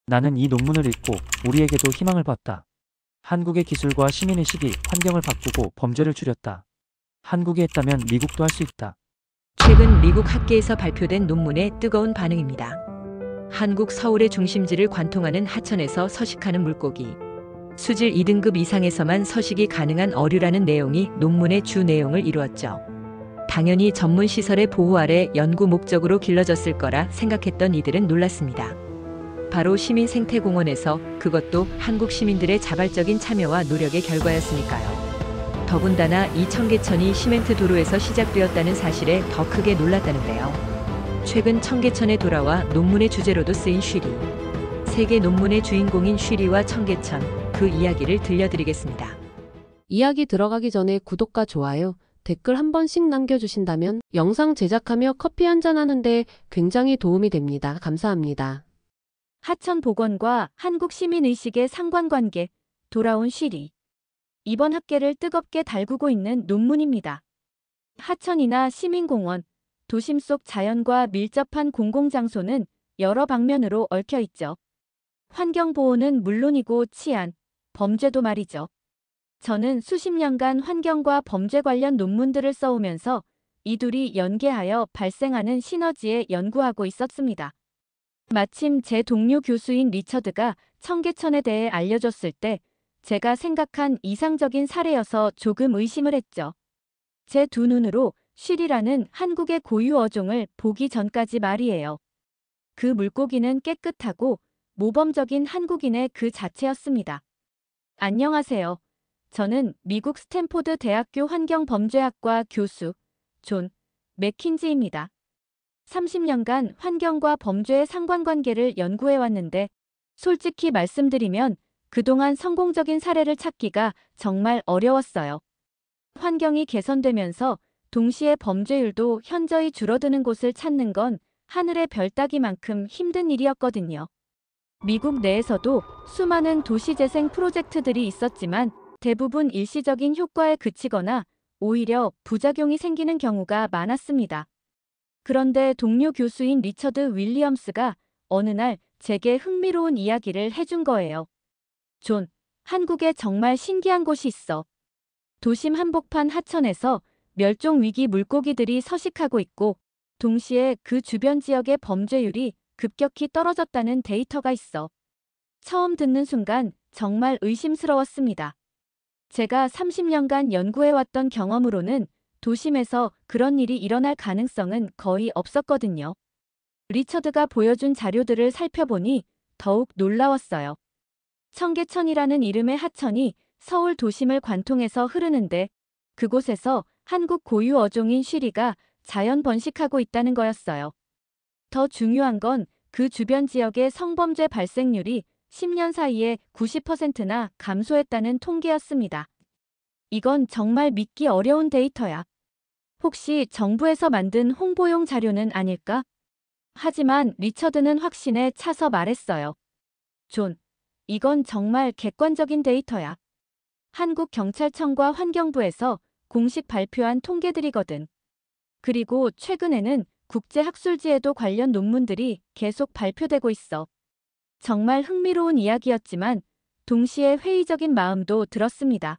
나는 이 논문을 읽고 우리에게도 희망을 봤다. 한국의 기술과 시민의식이 환경을 바꾸고 범죄를 줄였다. 한국이 했다면 미국도 할 수 있다. 최근 미국 학계에서 발표된 논문에 뜨거운 반응입니다. 한국 서울의 중심지를 관통하는 하천에서 서식하는 물고기. 수질 2등급 이상에서만 서식이 가능한 어류라는 내용이 논문의 주 내용을 이루었죠. 당연히 전문 시설의 보호 아래 연구 목적으로 길러졌을 거라 생각했던 이들은 놀랐습니다. 바로 시민생태공원에서, 그것도 한국 시민들의 자발적인 참여와 노력의 결과였으니까요. 더군다나 이 청계천이 시멘트 도로에서 시작되었다는 사실에 더 크게 놀랐다는데요. 최근 청계천에 돌아와 논문의 주제로도 쓰인 쉬리. 세계 논문의 주인공인 쉬리와 청계천, 그 이야기를 들려드리겠습니다. 이야기 들어가기 전에 구독과 좋아요, 댓글 한 번씩 남겨주신다면 영상 제작하며 커피 한잔 하는데 굉장히 도움이 됩니다. 감사합니다. 하천 복원과 한국 시민의식의 상관관계, 돌아온 쉬리. 이번 학계를 뜨겁게 달구고 있는 논문입니다. 하천이나 시민공원, 도심 속 자연과 밀접한 공공장소는 여러 방면으로 얽혀 있죠. 환경보호는 물론이고 치안, 범죄도 말이죠. 저는 수십 년간 환경과 범죄 관련 논문들을 써오면서 이 둘이 연계하여 발생하는 시너지에 연구하고 있었습니다. 마침 제 동료 교수인 리처드가 청계천에 대해 알려줬을 때 제가 생각한 이상적인 사례여서 조금 의심을 했죠. 제 두 눈으로 쉬리라는 한국의 고유 어종을 보기 전까지 말이에요. 그 물고기는 깨끗하고 모범적인 한국인의 그 자체였습니다. 안녕하세요. 저는 미국 스탠포드 대학교 환경범죄학과 교수 존 맥킨지입니다. 30년간 환경과 범죄의 상관관계를 연구해왔는데 솔직히 말씀드리면 그동안 성공적인 사례를 찾기가 정말 어려웠어요. 환경이 개선되면서 동시에 범죄율도 현저히 줄어드는 곳을 찾는 건 하늘의 별 따기만큼 힘든 일이었거든요. 미국 내에서도 수많은 도시재생 프로젝트들이 있었지만 대부분 일시적인 효과에 그치거나 오히려 부작용이 생기는 경우가 많았습니다. 그런데 동료 교수인 리처드 윌리엄스가 어느 날 제게 흥미로운 이야기를 해준 거예요. 존, 한국에 정말 신기한 곳이 있어. 도심 한복판 하천에서 멸종위기 물고기들이 서식하고 있고 동시에 그 주변 지역의 범죄율이 급격히 떨어졌다는 데이터가 있어. 처음 듣는 순간 정말 의심스러웠습니다. 제가 30년간 연구해왔던 경험으로는 도심에서 그런 일이 일어날 가능성은 거의 없었거든요. 리처드가 보여준 자료들을 살펴보니 더욱 놀라웠어요. 청계천이라는 이름의 하천이 서울 도심을 관통해서 흐르는데 그곳에서 한국 고유 어종인 쉬리가 자연 번식하고 있다는 거였어요. 더 중요한 건 그 주변 지역의 성범죄 발생률이 10년 사이에 90%나 감소했다는 통계였습니다. 이건 정말 믿기 어려운 데이터야. 혹시 정부에서 만든 홍보용 자료는 아닐까? 하지만 리처드는 확신에 차서 말했어요. 존, 이건 정말 객관적인 데이터야. 한국경찰청과 환경부에서 공식 발표한 통계들이거든. 그리고 최근에는 국제학술지에도 관련 논문들이 계속 발표되고 있어. 정말 흥미로운 이야기였지만 동시에 회의적인 마음도 들었습니다.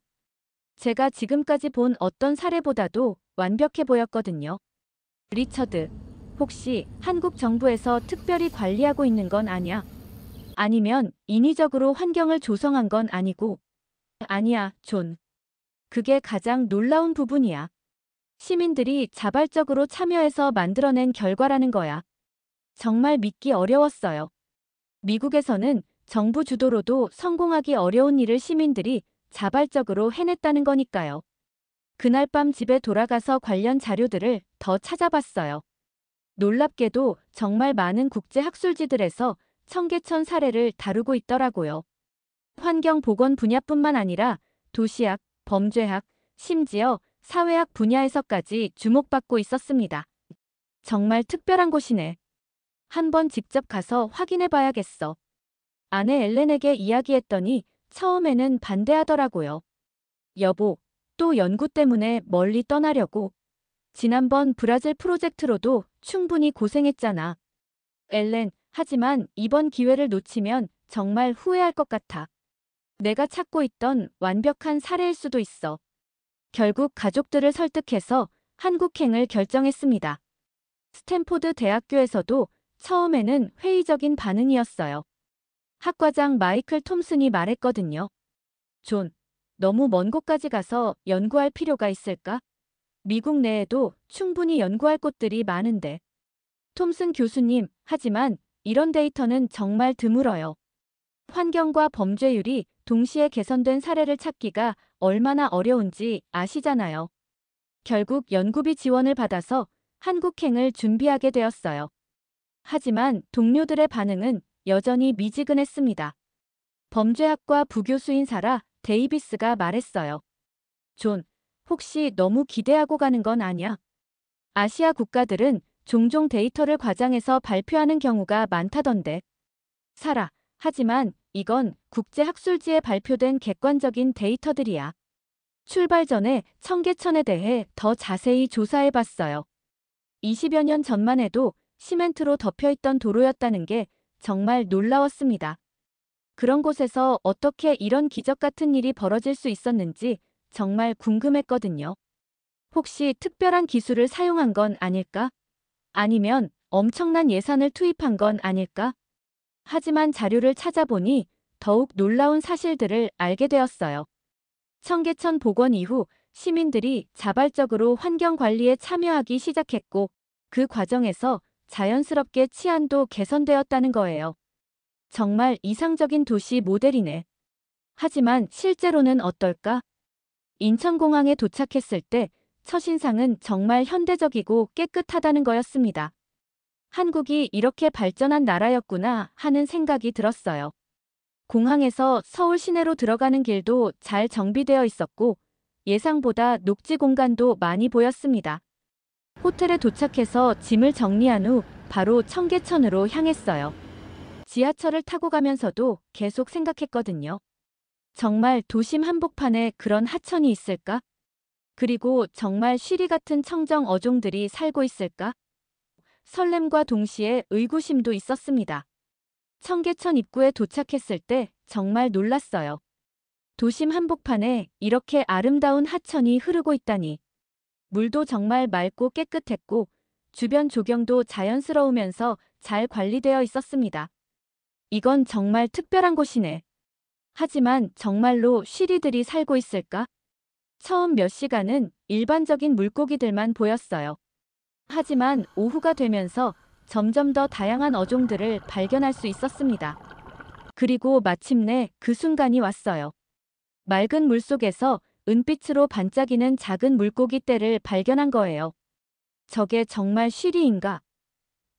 제가 지금까지 본 어떤 사례보다도 완벽해 보였거든요. 리처드, 혹시 한국 정부에서 특별히 관리하고 있는 건 아니야? 아니면 인위적으로 환경을 조성한 건 아니고? 아니야, 존. 그게 가장 놀라운 부분이야. 시민들이 자발적으로 참여해서 만들어낸 결과라는 거야. 정말 믿기 어려웠어요. 미국에서는 정부 주도로도 성공하기 어려운 일을 시민들이 자발적으로 해냈다는 거니까요. 그날 밤 집에 돌아가서 관련 자료들을 더 찾아봤어요. 놀랍게도 정말 많은 국제학술지들에서 청계천 사례를 다루고 있더라고요. 환경보건 분야뿐만 아니라 도시학, 범죄학, 심지어 사회학 분야에서까지 주목받고 있었습니다. 정말 특별한 곳이네. 한번 직접 가서 확인해 봐야겠어. 아내 엘렌에게 이야기했더니 처음에는 반대하더라고요. 여보, 또 연구 때문에 멀리 떠나려고. 지난번 브라질 프로젝트로도 충분히 고생했잖아. 엘렌, 하지만 이번 기회를 놓치면 정말 후회할 것 같아. 내가 찾고 있던 완벽한 사례일 수도 있어. 결국 가족들을 설득해서 한국행을 결정했습니다. 스탠포드 대학교에서도 처음에는 회의적인 반응이었어요. 학과장 마이클 톰슨이 말했거든요. 존, 너무 먼 곳까지 가서 연구할 필요가 있을까? 미국 내에도 충분히 연구할 곳들이 많은데. 톰슨 교수님, 하지만 이런 데이터는 정말 드물어요. 환경과 범죄율이 동시에 개선된 사례를 찾기가 얼마나 어려운지 아시잖아요. 결국 연구비 지원을 받아서 한국행을 준비하게 되었어요. 하지만 동료들의 반응은 여전히 미지근했습니다. 범죄학과 부교수인 사라 데이비스가 말했어요. 존, 혹시 너무 기대하고 가는 건 아냐? 아시아 국가들은 종종 데이터를 과장해서 발표하는 경우가 많다던데. 사라, 하지만 이건 국제학술지에 발표된 객관적인 데이터들이야. 출발 전에 청계천에 대해 더 자세히 조사해봤어요. 20여 년 전만 해도 시멘트로 덮여있던 도로였다는 게 정말 놀라웠습니다. 그런 곳에서 어떻게 이런 기적 같은 일이 벌어질 수 있었는지 정말 궁금했거든요. 혹시 특별한 기술을 사용한 건 아닐까? 아니면 엄청난 예산을 투입한 건 아닐까? 하지만 자료를 찾아보니 더욱 놀라운 사실들을 알게 되었어요. 청계천 복원 이후 시민들이 자발적으로 환경 관리에 참여하기 시작했고 그 과정에서 자연스럽게 치안도 개선되었다는 거예요. 정말 이상적인 도시 모델이네. 하지만 실제로는 어떨까? 인천공항에 도착했을 때 첫인상은 정말 현대적이고 깨끗하다는 거였습니다. 한국이 이렇게 발전한 나라였구나 하는 생각이 들었어요. 공항에서 서울 시내로 들어가는 길도 잘 정비되어 있었고 예상보다 녹지 공간도 많이 보였습니다. 호텔에 도착해서 짐을 정리한 후 바로 청계천으로 향했어요. 지하철을 타고 가면서도 계속 생각했거든요. 정말 도심 한복판에 그런 하천이 있을까? 그리고 정말 쉬리 같은 청정 어종들이 살고 있을까? 설렘과 동시에 의구심도 있었습니다. 청계천 입구에 도착했을 때 정말 놀랐어요. 도심 한복판에 이렇게 아름다운 하천이 흐르고 있다니. 물도 정말 맑고 깨끗했고 주변 조경도 자연스러우면서 잘 관리되어 있었습니다. 이건 정말 특별한 곳이네. 하지만 정말로 쉬리들이 살고 있을까? 처음 몇 시간은 일반적인 물고기들만 보였어요. 하지만 오후가 되면서 점점 더 다양한 어종들을 발견할 수 있었습니다. 그리고 마침내 그 순간이 왔어요. 맑은 물속에서 은빛으로 반짝이는 작은 물고기 떼를 발견한 거예요. 저게 정말 쉬리인가?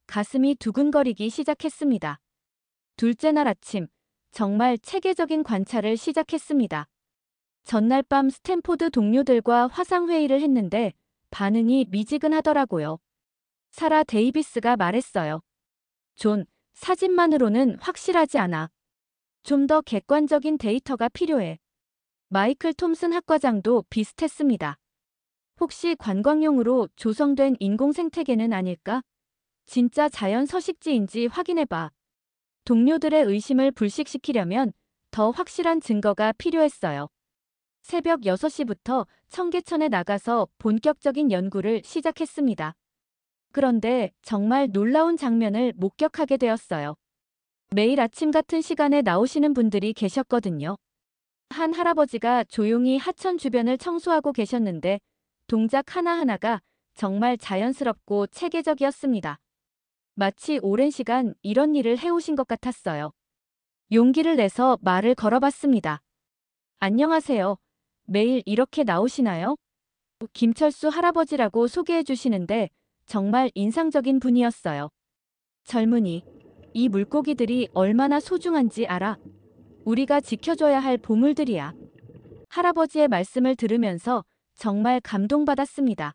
가슴이 두근거리기 시작했습니다. 둘째 날 아침, 정말 체계적인 관찰을 시작했습니다. 전날 밤 스탠포드 동료들과 화상회의를 했는데 반응이 미지근하더라고요. 사라 데이비스가 말했어요. 존, 사진만으로는 확실하지 않아. 좀 더 객관적인 데이터가 필요해. 마이클 톰슨 학과장도 비슷했습니다. 혹시 관광용으로 조성된 인공생태계는 아닐까? 진짜 자연 서식지인지 확인해봐. 동료들의 의심을 불식시키려면 더 확실한 증거가 필요했어요. 새벽 6시부터 청계천에 나가서 본격적인 연구를 시작했습니다. 그런데 정말 놀라운 장면을 목격하게 되었어요. 매일 아침 같은 시간에 나오시는 분들이 계셨거든요. 한 할아버지가 조용히 하천 주변을 청소하고 계셨는데 동작 하나하나가 정말 자연스럽고 체계적이었습니다. 마치 오랜 시간 이런 일을 해오신 것 같았어요. 용기를 내서 말을 걸어봤습니다. 안녕하세요. 매일 이렇게 나오시나요? 김철수 할아버지라고 소개해 주시는데 정말 인상적인 분이었어요. 젊은이, 이 물고기들이 얼마나 소중한지 알아? 우리가 지켜줘야 할 보물들이야. 할아버지의 말씀을 들으면서 정말 감동받았습니다.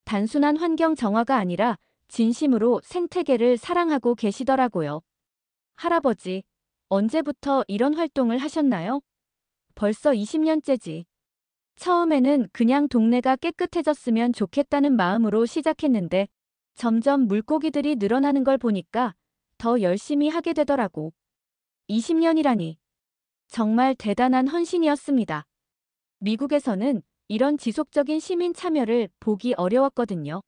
단순한 환경 정화가 아니라 진심으로 생태계를 사랑하고 계시더라고요. 할아버지, 언제부터 이런 활동을 하셨나요? 벌써 20년째지. 처음에는 그냥 동네가 깨끗해졌으면 좋겠다는 마음으로 시작했는데 점점 물고기들이 늘어나는 걸 보니까 더 열심히 하게 되더라고. 20년이라니. 정말 대단한 헌신이었습니다. 미국에서는 이런 지속적인 시민 참여를 보기 어려웠거든요.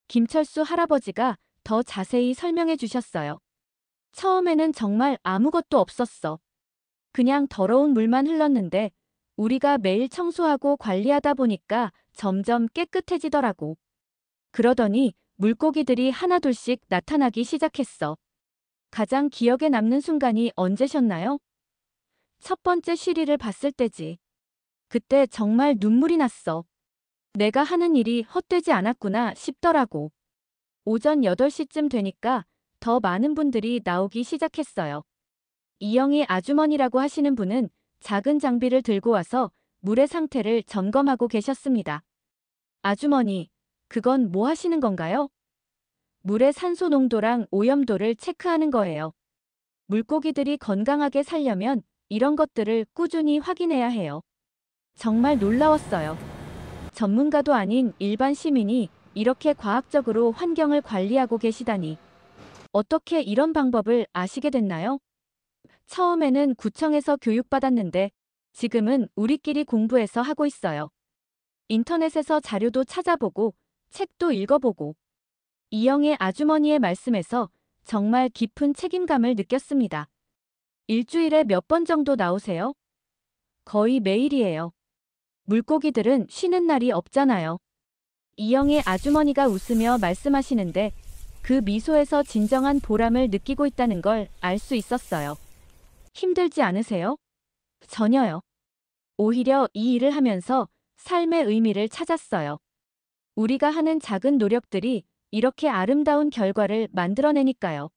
김철수 할아버지가 더 자세히 설명해 주셨어요. 처음에는 정말 아무것도 없었어. 그냥 더러운 물만 흘렀는데 우리가 매일 청소하고 관리하다 보니까 점점 깨끗해지더라고. 그러더니 물고기들이 하나둘씩 나타나기 시작했어. 가장 기억에 남는 순간이 언제셨나요? 첫 번째 쉬리를 봤을 때지. 그때 정말 눈물이 났어. 내가 하는 일이 헛되지 않았구나 싶더라고. 오전 8시쯤 되니까 더 많은 분들이 나오기 시작했어요. 이영희 아주머니라고 하시는 분은 작은 장비를 들고 와서 물의 상태를 점검하고 계셨습니다. 아주머니, 그건 뭐 하시는 건가요? 물의 산소 농도랑 오염도를 체크하는 거예요. 물고기들이 건강하게 살려면 이런 것들을 꾸준히 확인해야 해요. 정말 놀라웠어요. 전문가도 아닌 일반 시민이 이렇게 과학적으로 환경을 관리하고 계시다니. 어떻게 이런 방법을 아시게 됐나요? 처음에는 구청에서 교육받았는데 지금은 우리끼리 공부해서 하고 있어요. 인터넷에서 자료도 찾아보고 책도 읽어보고. 이영애 아주머니의 말씀에서 정말 깊은 책임감을 느꼈습니다. 일주일에 몇 번 정도 나오세요? 거의 매일이에요. 물고기들은 쉬는 날이 없잖아요. 이영애 아주머니가 웃으며 말씀하시는데 그 미소에서 진정한 보람을 느끼고 있다는 걸 알 수 있었어요. 힘들지 않으세요? 전혀요. 오히려 이 일을 하면서 삶의 의미를 찾았어요. 우리가 하는 작은 노력들이 이렇게 아름다운 결과를 만들어내니까요.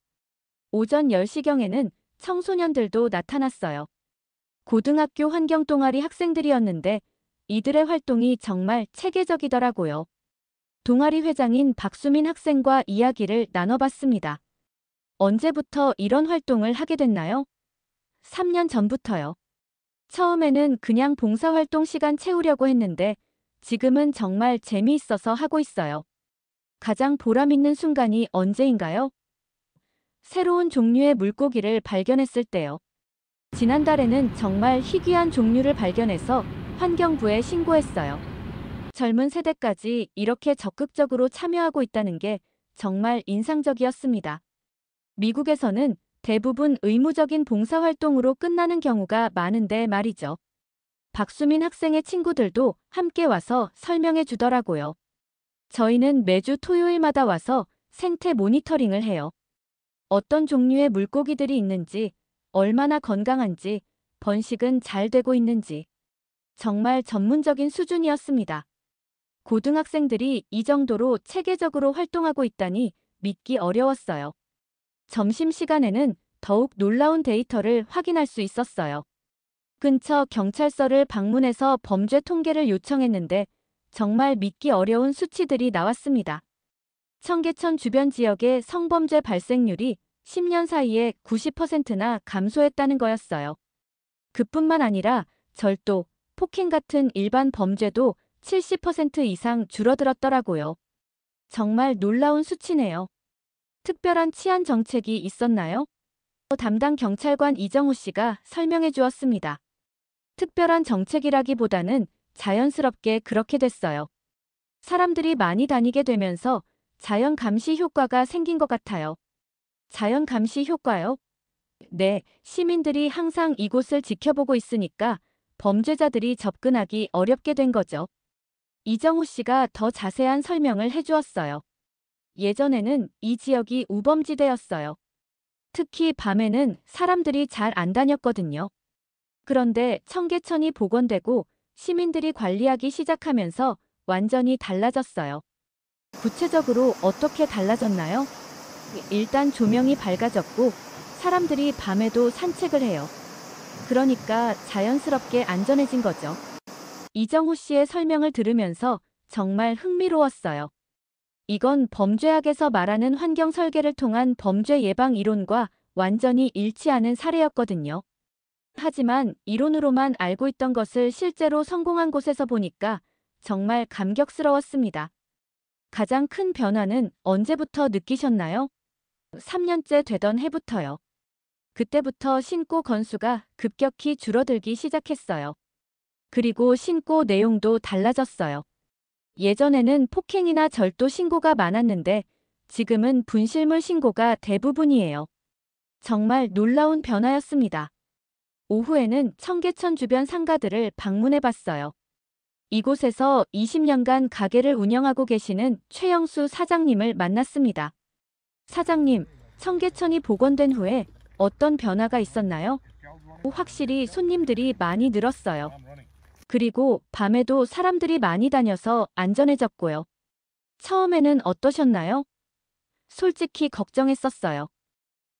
오전 10시경에는 청소년들도 나타났어요. 고등학교 환경동아리 학생들이었는데 이들의 활동이 정말 체계적이더라고요. 동아리 회장인 박수민 학생과 이야기를 나눠봤습니다. 언제부터 이런 활동을 하게 됐나요? 3년 전부터요. 처음에는 그냥 봉사활동 시간 채우려고 했는데 지금은 정말 재미있어서 하고 있어요. 가장 보람있는 순간이 언제인가요? 새로운 종류의 물고기를 발견했을 때요. 지난달에는 정말 희귀한 종류를 발견해서 환경부에 신고했어요. 젊은 세대까지 이렇게 적극적으로 참여하고 있다는 게 정말 인상적이었습니다. 미국에서는 대부분 의무적인 봉사활동으로 끝나는 경우가 많은데 말이죠. 박수민 학생의 친구들도 함께 와서 설명해 주더라고요. 저희는 매주 토요일마다 와서 생태 모니터링을 해요. 어떤 종류의 물고기들이 있는지, 얼마나 건강한지, 번식은 잘 되고 있는지. 정말 전문적인 수준이었습니다. 고등학생들이 이 정도로 체계적으로 활동하고 있다니 믿기 어려웠어요. 점심시간에는 더욱 놀라운 데이터를 확인할 수 있었어요. 근처 경찰서를 방문해서 범죄 통계를 요청했는데 정말 믿기 어려운 수치들이 나왔습니다. 청계천 주변 지역의 성범죄 발생률이 10년 사이에 90%나 감소했다는 거였어요. 그뿐만 아니라 절도, 폭행 같은 일반 범죄도 70% 이상 줄어들었더라고요. 정말 놀라운 수치네요. 특별한 치안 정책이 있었나요? 담당 경찰관 이정우 씨가 설명해 주었습니다. 특별한 정책이라기보다는 자연스럽게 그렇게 됐어요. 사람들이 많이 다니게 되면서 자연 감시 효과가 생긴 것 같아요. 자연 감시 효과요? 네, 시민들이 항상 이곳을 지켜보고 있으니까 범죄자들이 접근하기 어렵게 된 거죠. 이정우 씨가 더 자세한 설명을 해주었어요. 예전에는 이 지역이 우범지대였어요. 특히 밤에는 사람들이 잘 안 다녔거든요. 그런데 청계천이 복원되고 시민들이 관리하기 시작하면서 완전히 달라졌어요. 구체적으로 어떻게 달라졌나요? 일단 조명이 밝아졌고 사람들이 밤에도 산책을 해요. 그러니까 자연스럽게 안전해진 거죠. 이정우 씨의 설명을 들으면서 정말 흥미로웠어요. 이건 범죄학에서 말하는 환경 설계를 통한 범죄 예방 이론과 완전히 일치하는 사례였거든요. 하지만 이론으로만 알고 있던 것을 실제로 성공한 곳에서 보니까 정말 감격스러웠습니다. 가장 큰 변화는 언제부터 느끼셨나요? 3년째 되던 해부터요. 그때부터 신고 건수가 급격히 줄어들기 시작했어요. 그리고 신고 내용도 달라졌어요. 예전에는 폭행이나 절도 신고가 많았는데 지금은 분실물 신고가 대부분이에요. 정말 놀라운 변화였습니다. 오후에는 청계천 주변 상가들을 방문해 봤어요. 이곳에서 20년간 가게를 운영하고 계시는 최영수 사장님을 만났습니다. 사장님, 청계천이 복원된 후에 어떤 변화가 있었나요? 확실히 손님들이 많이 늘었어요. 그리고 밤에도 사람들이 많이 다녀서 안전해졌고요. 처음에는 어떠셨나요? 솔직히 걱정했었어요.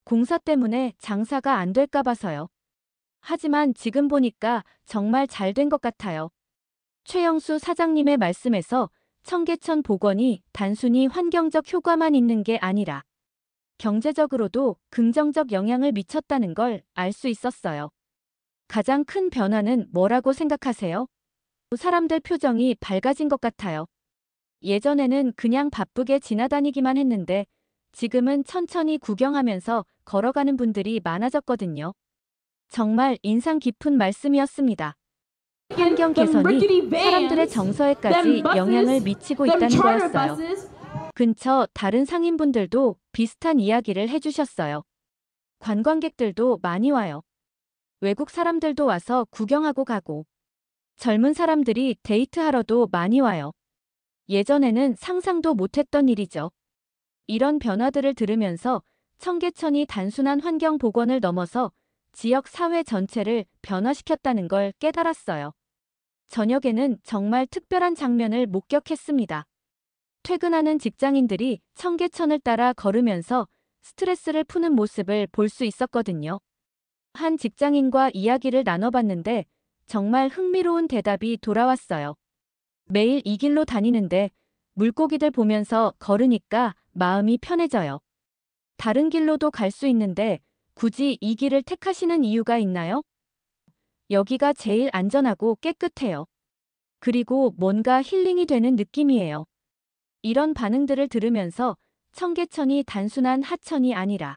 공사 때문에 장사가 안 될까 봐서요. 하지만 지금 보니까 정말 잘 된 것 같아요. 최영수 사장님의 말씀에서 청계천 복원이 단순히 환경적 효과만 있는 게 아니라 경제적으로도 긍정적 영향을 미쳤다는 걸 알 수 있었어요. 가장 큰 변화는 뭐라고 생각하세요? 사람들 표정이 밝아진 것 같아요. 예전에는 그냥 바쁘게 지나다니기만 했는데 지금은 천천히 구경하면서 걸어가는 분들이 많아졌거든요. 정말 인상 깊은 말씀이었습니다. 환경 개선이 사람들의 정서에까지 영향을 미치고 있다는 거였어요. 근처 다른 상인분들도 비슷한 이야기를 해주셨어요. 관광객들도 많이 와요. 외국 사람들도 와서 구경하고 가고, 젊은 사람들이 데이트하러도 많이 와요. 예전에는 상상도 못했던 일이죠. 이런 변화들을 들으면서 청계천이 단순한 환경 복원을 넘어서 지역 사회 전체를 변화시켰다는 걸 깨달았어요. 저녁에는 정말 특별한 장면을 목격했습니다. 퇴근하는 직장인들이 청계천을 따라 걸으면서 스트레스를 푸는 모습을 볼 수 있었거든요. 한 직장인과 이야기를 나눠봤는데 정말 흥미로운 대답이 돌아왔어요. 매일 이 길로 다니는데 물고기들 보면서 걸으니까 마음이 편해져요. 다른 길로도 갈 수 있는데 굳이 이 길을 택하시는 이유가 있나요? 여기가 제일 안전하고 깨끗해요. 그리고 뭔가 힐링이 되는 느낌이에요. 이런 반응들을 들으면서 청계천이 단순한 하천이 아니라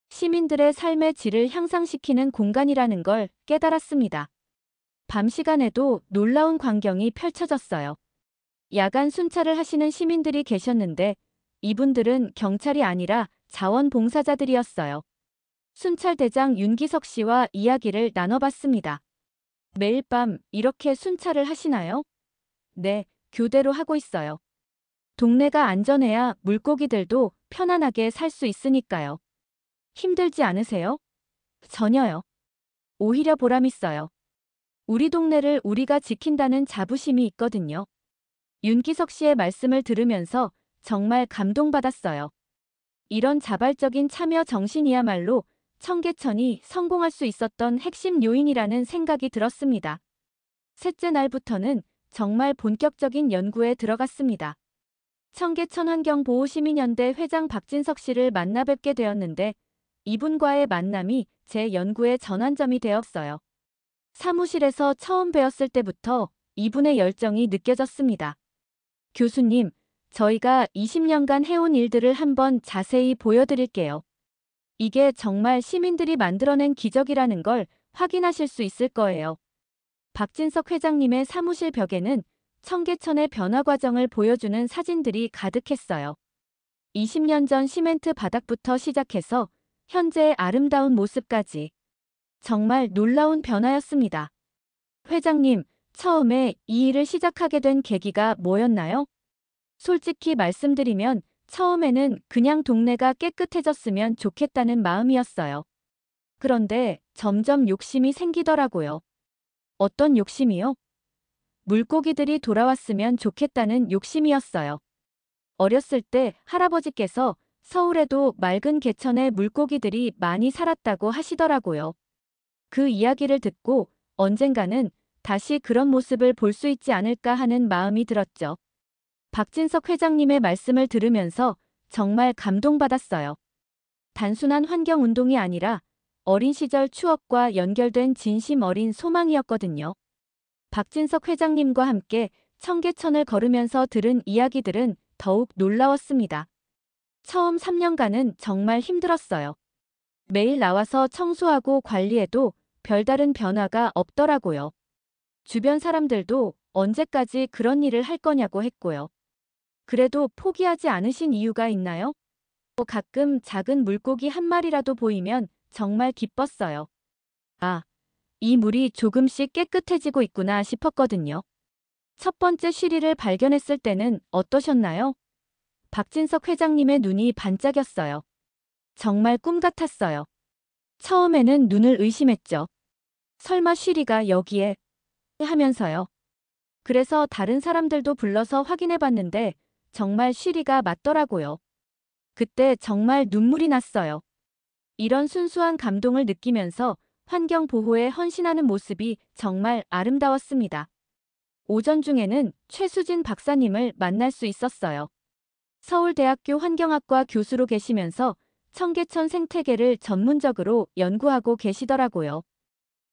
시민들의 삶의 질을 향상시키는 공간이라는 걸 깨달았습니다. 밤 시간에도 놀라운 광경이 펼쳐졌어요. 야간 순찰을 하시는 시민들이 계셨는데 이분들은 경찰이 아니라 자원봉사자들이었어요. 순찰대장 윤기석 씨와 이야기를 나눠봤습니다. 매일 밤 이렇게 순찰을 하시나요? 네, 교대로 하고 있어요. 동네가 안전해야 물고기들도 편안하게 살 수 있으니까요. 힘들지 않으세요? 전혀요. 오히려 보람있어요. 우리 동네를 우리가 지킨다는 자부심이 있거든요. 윤기석 씨의 말씀을 들으면서 정말 감동받았어요. 이런 자발적인 참여 정신이야말로 청계천이 성공할 수 있었던 핵심 요인이라는 생각이 들었습니다. 셋째 날부터는 정말 본격적인 연구에 들어갔습니다. 청계천 환경보호시민연대 회장 박진석 씨를 만나 뵙게 되었는데 이분과의 만남이 제 연구의 전환점이 되었어요. 사무실에서 처음 뵈었을 때부터 이분의 열정이 느껴졌습니다. 교수님, 저희가 20년간 해온 일들을 한번 자세히 보여드릴게요. 이게 정말 시민들이 만들어낸 기적이라는 걸 확인하실 수 있을 거예요. 박진석 회장님의 사무실 벽에는 청계천의 변화 과정을 보여주는 사진들이 가득했어요. 20년 전 시멘트 바닥부터 시작해서 현재의 아름다운 모습까지. 정말 놀라운 변화였습니다. 회장님, 처음에 이 일을 시작하게 된 계기가 뭐였나요? 솔직히 말씀드리면 처음에는 그냥 동네가 깨끗해졌으면 좋겠다는 마음이었어요. 그런데 점점 욕심이 생기더라고요. 어떤 욕심이요? 물고기들이 돌아왔으면 좋겠다는 욕심이었어요. 어렸을 때 할아버지께서 서울에도 맑은 개천에 물고기들이 많이 살았다고 하시더라고요. 그 이야기를 듣고 언젠가는 다시 그런 모습을 볼 수 있지 않을까 하는 마음이 들었죠. 박진석 회장님의 말씀을 들으면서 정말 감동받았어요. 단순한 환경운동이 아니라 어린 시절 추억과 연결된 진심 어린 소망이었거든요. 박진석 회장님과 함께 청계천을 걸으면서 들은 이야기들은 더욱 놀라웠습니다. 처음 3년간은 정말 힘들었어요. 매일 나와서 청소하고 관리해도 별다른 변화가 없더라고요. 주변 사람들도 언제까지 그런 일을 할 거냐고 했고요. 그래도 포기하지 않으신 이유가 있나요? 가끔 작은 물고기 한 마리라도 보이면 정말 기뻤어요. 아, 이 물이 조금씩 깨끗해지고 있구나 싶었거든요. 첫 번째 쉬리를 발견했을 때는 어떠셨나요? 박진석 회장님의 눈이 반짝였어요. 정말 꿈 같았어요. 처음에는 눈을 의심했죠. 설마 쉬리가 여기에 하면서요. 그래서 다른 사람들도 불러서 확인해 봤는데 정말 쉬리가 맞더라고요. 그때 정말 눈물이 났어요. 이런 순수한 감동을 느끼면서 환경 보호에 헌신하는 모습이 정말 아름다웠습니다. 오전 중에는 최수진 박사님을 만날 수 있었어요. 서울대학교 환경학과 교수로 계시면서 청계천 생태계를 전문적으로 연구하고 계시더라고요.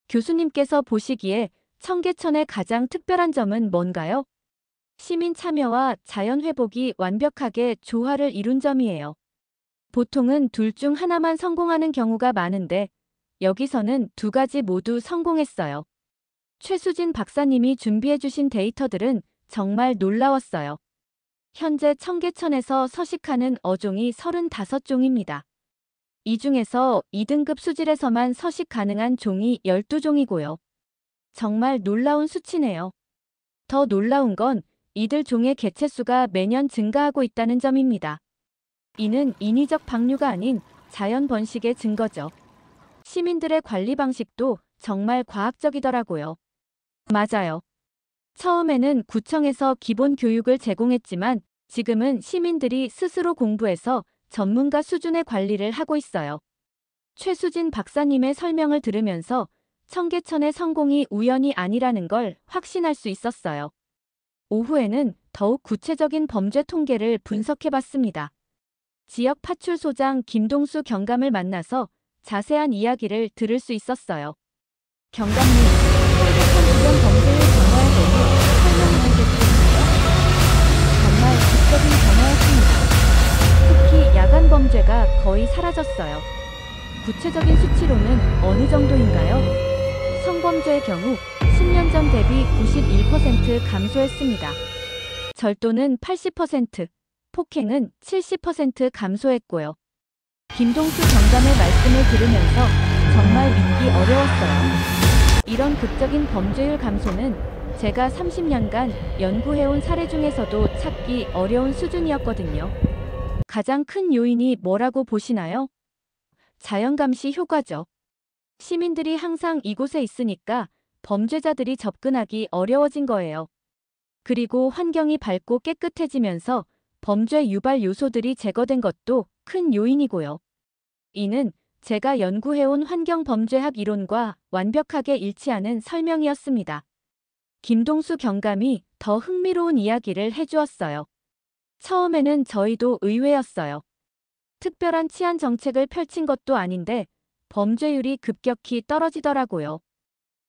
교수님께서 보시기에 청계천의 가장 특별한 점은 뭔가요? 시민 참여와 자연 회복이 완벽하게 조화를 이룬 점이에요. 보통은 둘 중 하나만 성공하는 경우가 많은데 여기서는 두 가지 모두 성공했어요. 최수진 박사님이 준비해 주신 데이터들은 정말 놀라웠어요. 현재 청계천에서 서식하는 어종이 35종입니다. 이 중에서 2등급 수질에서만 서식 가능한 종이 12종이고요. 정말 놀라운 수치네요. 더 놀라운 건 이들 종의 개체수가 매년 증가하고 있다는 점입니다. 이는 인위적 방류가 아닌 자연 번식의 증거죠. 시민들의 관리 방식도 정말 과학적이더라고요. 맞아요. 처음에는 구청에서 기본 교육을 제공했지만 지금은 시민들이 스스로 공부해서 전문가 수준의 관리를 하고 있어요. 최수진 박사님의 설명을 들으면서 청계천의 성공이 우연이 아니라는 걸 확신할 수 있었어요. 오후에는 더욱 구체적인 범죄 통계를 분석해봤습니다. 지역 파출소장 김동수 경감을 만나서 자세한 이야기를 들을 수 있었어요. 경감님, 청계천 주변 범죄의 변화에 대해 설명해 주시겠어요? 정말 극적인 변화였습니다. 특히 야간 범죄가 거의 사라졌어요. 구체적인 수치로는 어느 정도인가요? 성범죄의 경우 10년 전 대비 91% 감소했습니다. 절도는 80%, 폭행은 70% 감소했고요. 김동수 경감의 말씀을 들으면서 정말 믿기 어려웠어요. 이런 극적인 범죄율 감소는 제가 30년간 연구해온 사례 중에서도 찾기 어려운 수준이었거든요. 가장 큰 요인이 뭐라고 보시나요? 자연감시 효과죠. 시민들이 항상 이곳에 있으니까 범죄자들이 접근하기 어려워진 거예요. 그리고 환경이 밝고 깨끗해지면서 범죄 유발 요소들이 제거된 것도 큰 요인이고요. 이는 제가 연구해온 환경범죄학 이론과 완벽하게 일치하는 설명이었습니다. 김동수 경감이 더 흥미로운 이야기를 해주었어요. 처음에는 저희도 의외였어요. 특별한 치안 정책을 펼친 것도 아닌데 범죄율이 급격히 떨어지더라고요.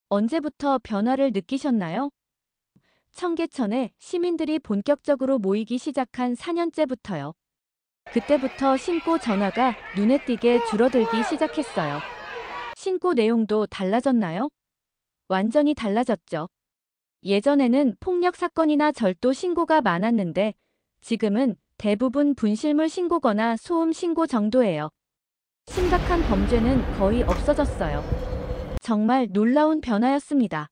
언제부터 변화를 느끼셨나요? 청계천에 시민들이 본격적으로 모이기 시작한 4년째부터요. 그때부터 신고 전화가 눈에 띄게 줄어들기 시작했어요. 신고 내용도 달라졌나요? 완전히 달라졌죠. 예전에는 폭력 사건이나 절도 신고가 많았는데 지금은 대부분 분실물 신고거나 소음 신고 정도예요. 심각한 범죄는 거의 없어졌어요. 정말 놀라운 변화였습니다.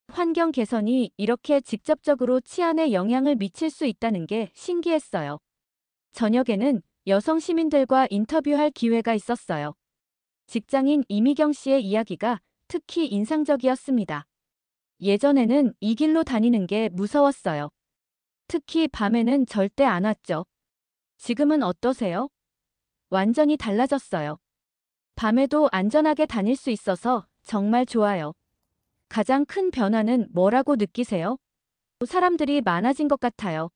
환경 개선이 이렇게 직접적으로 치안에 영향을 미칠 수 있다는 게 신기했어요. 저녁에는 여성 시민들과 인터뷰할 기회가 있었어요. 직장인 이미경 씨의 이야기가 특히 인상적이었습니다. 예전에는 이 길로 다니는 게 무서웠어요. 특히 밤에는 절대 안 왔죠. 지금은 어떠세요? 완전히 달라졌어요. 밤에도 안전하게 다닐 수 있어서 정말 좋아요. 가장 큰 변화는 뭐라고 느끼세요? 사람들이 많아진 것 같아요.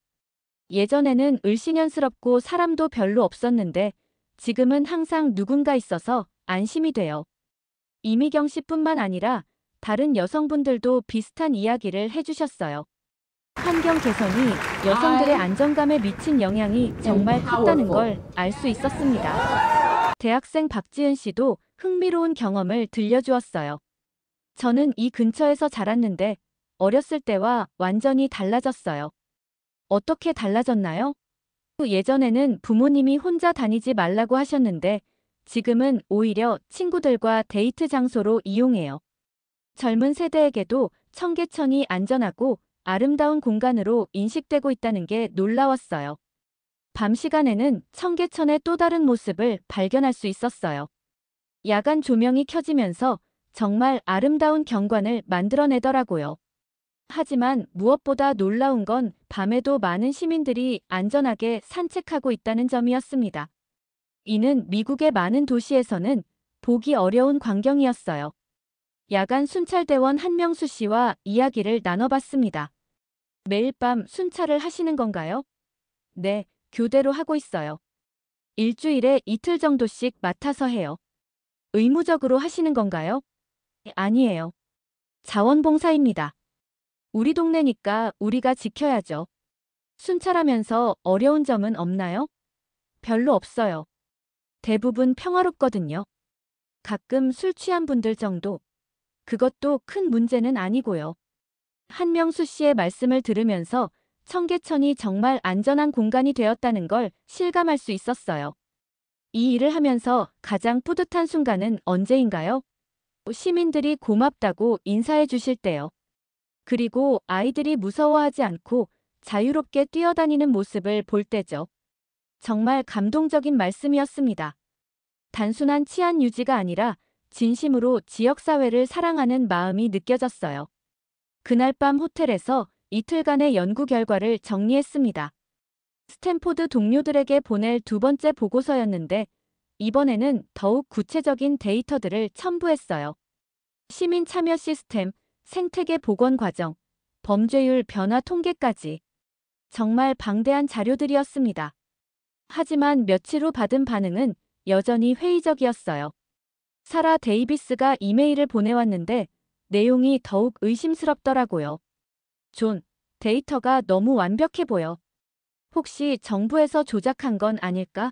예전에는 을씨년스럽고 사람도 별로 없었는데 지금은 항상 누군가 있어서 안심이 돼요. 이미경 씨뿐만 아니라 다른 여성분들도 비슷한 이야기를 해주셨어요. 환경 개선이 여성들의 안정감에 미친 영향이 정말 컸다는 걸 알 수 있었습니다. 대학생 박지은 씨도 흥미로운 경험을 들려주었어요. 저는 이 근처에서 자랐는데 어렸을 때와 완전히 달라졌어요. 어떻게 달라졌나요? 예전에는 부모님이 혼자 다니지 말라고 하셨는데 지금은 오히려 친구들과 데이트 장소로 이용해요. 젊은 세대에게도 청계천이 안전하고 아름다운 공간으로 인식되고 있다는 게 놀라웠어요. 밤 시간에는 청계천의 또 다른 모습을 발견할 수 있었어요. 야간 조명이 켜지면서 정말 아름다운 경관을 만들어내더라고요. 하지만 무엇보다 놀라운 건 밤에도 많은 시민들이 안전하게 산책하고 있다는 점이었습니다. 이는 미국의 많은 도시에서는 보기 어려운 광경이었어요. 야간 순찰대원 한명수 씨와 이야기를 나눠봤습니다. 매일 밤 순찰을 하시는 건가요? 네, 교대로 하고 있어요. 일주일에 이틀 정도씩 맡아서 해요. 의무적으로 하시는 건가요? 아니에요. 자원봉사입니다. 우리 동네니까 우리가 지켜야죠. 순찰하면서 어려운 점은 없나요? 별로 없어요. 대부분 평화롭거든요. 가끔 술 취한 분들 정도. 그것도 큰 문제는 아니고요. 한명수 씨의 말씀을 들으면서 청계천이 정말 안전한 공간이 되었다는 걸 실감할 수 있었어요. 이 일을 하면서 가장 뿌듯한 순간은 언제인가요? 시민들이 고맙다고 인사해 주실 때요. 그리고 아이들이 무서워하지 않고 자유롭게 뛰어다니는 모습을 볼 때죠. 정말 감동적인 말씀이었습니다. 단순한 치안 유지가 아니라 진심으로 지역사회를 사랑하는 마음이 느껴졌어요. 그날 밤 호텔에서 이틀간의 연구 결과를 정리했습니다. 스탠포드 동료들에게 보낼 두 번째 보고서였는데 이번에는 더욱 구체적인 데이터들을 첨부했어요. 시민 참여 시스템, 생태계 복원 과정, 범죄율 변화 통계까지. 정말 방대한 자료들이었습니다. 하지만 며칠 후 받은 반응은 여전히 회의적이었어요. 사라 데이비스가 이메일을 보내왔는데 내용이 더욱 의심스럽더라고요. 존, 데이터가 너무 완벽해 보여. 혹시 정부에서 조작한 건 아닐까?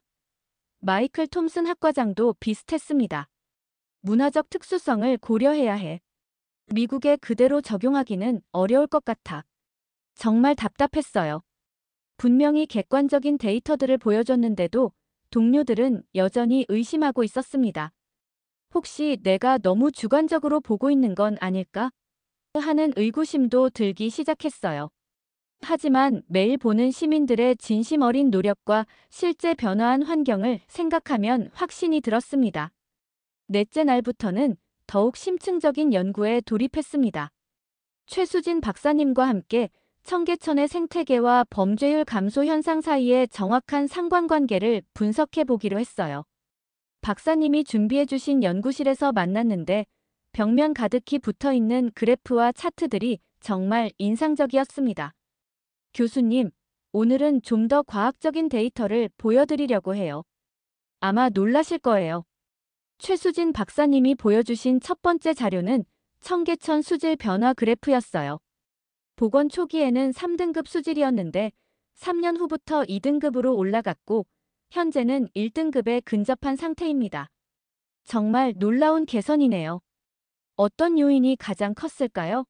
마이클 톰슨 학과장도 비슷했습니다. 문화적 특수성을 고려해야 해. 미국에 그대로 적용하기는 어려울 것 같아. 정말 답답했어요. 분명히 객관적인 데이터들을 보여줬는데도 동료들은 여전히 의심하고 있었습니다. 혹시 내가 너무 주관적으로 보고 있는 건 아닐까? 하는 의구심도 들기 시작했어요. 하지만 매일 보는 시민들의 진심 어린 노력과 실제 변화한 환경을 생각하면 확신이 들었습니다. 넷째 날부터는 더욱 심층적인 연구에 돌입했습니다. 최수진 박사님과 함께 청계천의 생태계와 범죄율 감소 현상 사이의 정확한 상관관계를 분석해 보기로 했어요. 박사님이 준비해 주신 연구실에서 만났는데 벽면 가득히 붙어 있는 그래프와 차트들이 정말 인상적이었습니다. 교수님, 오늘은 좀 더 과학적인 데이터를 보여드리려고 해요. 아마 놀라실 거예요. 최수진 박사님이 보여주신 첫 번째 자료는 청계천 수질 변화 그래프였어요. 복원 초기에는 3등급 수질이었는데 3년 후부터 2등급으로 올라갔고 현재는 1등급에 근접한 상태입니다. 정말 놀라운 개선이네요. 어떤 요인이 가장 컸을까요?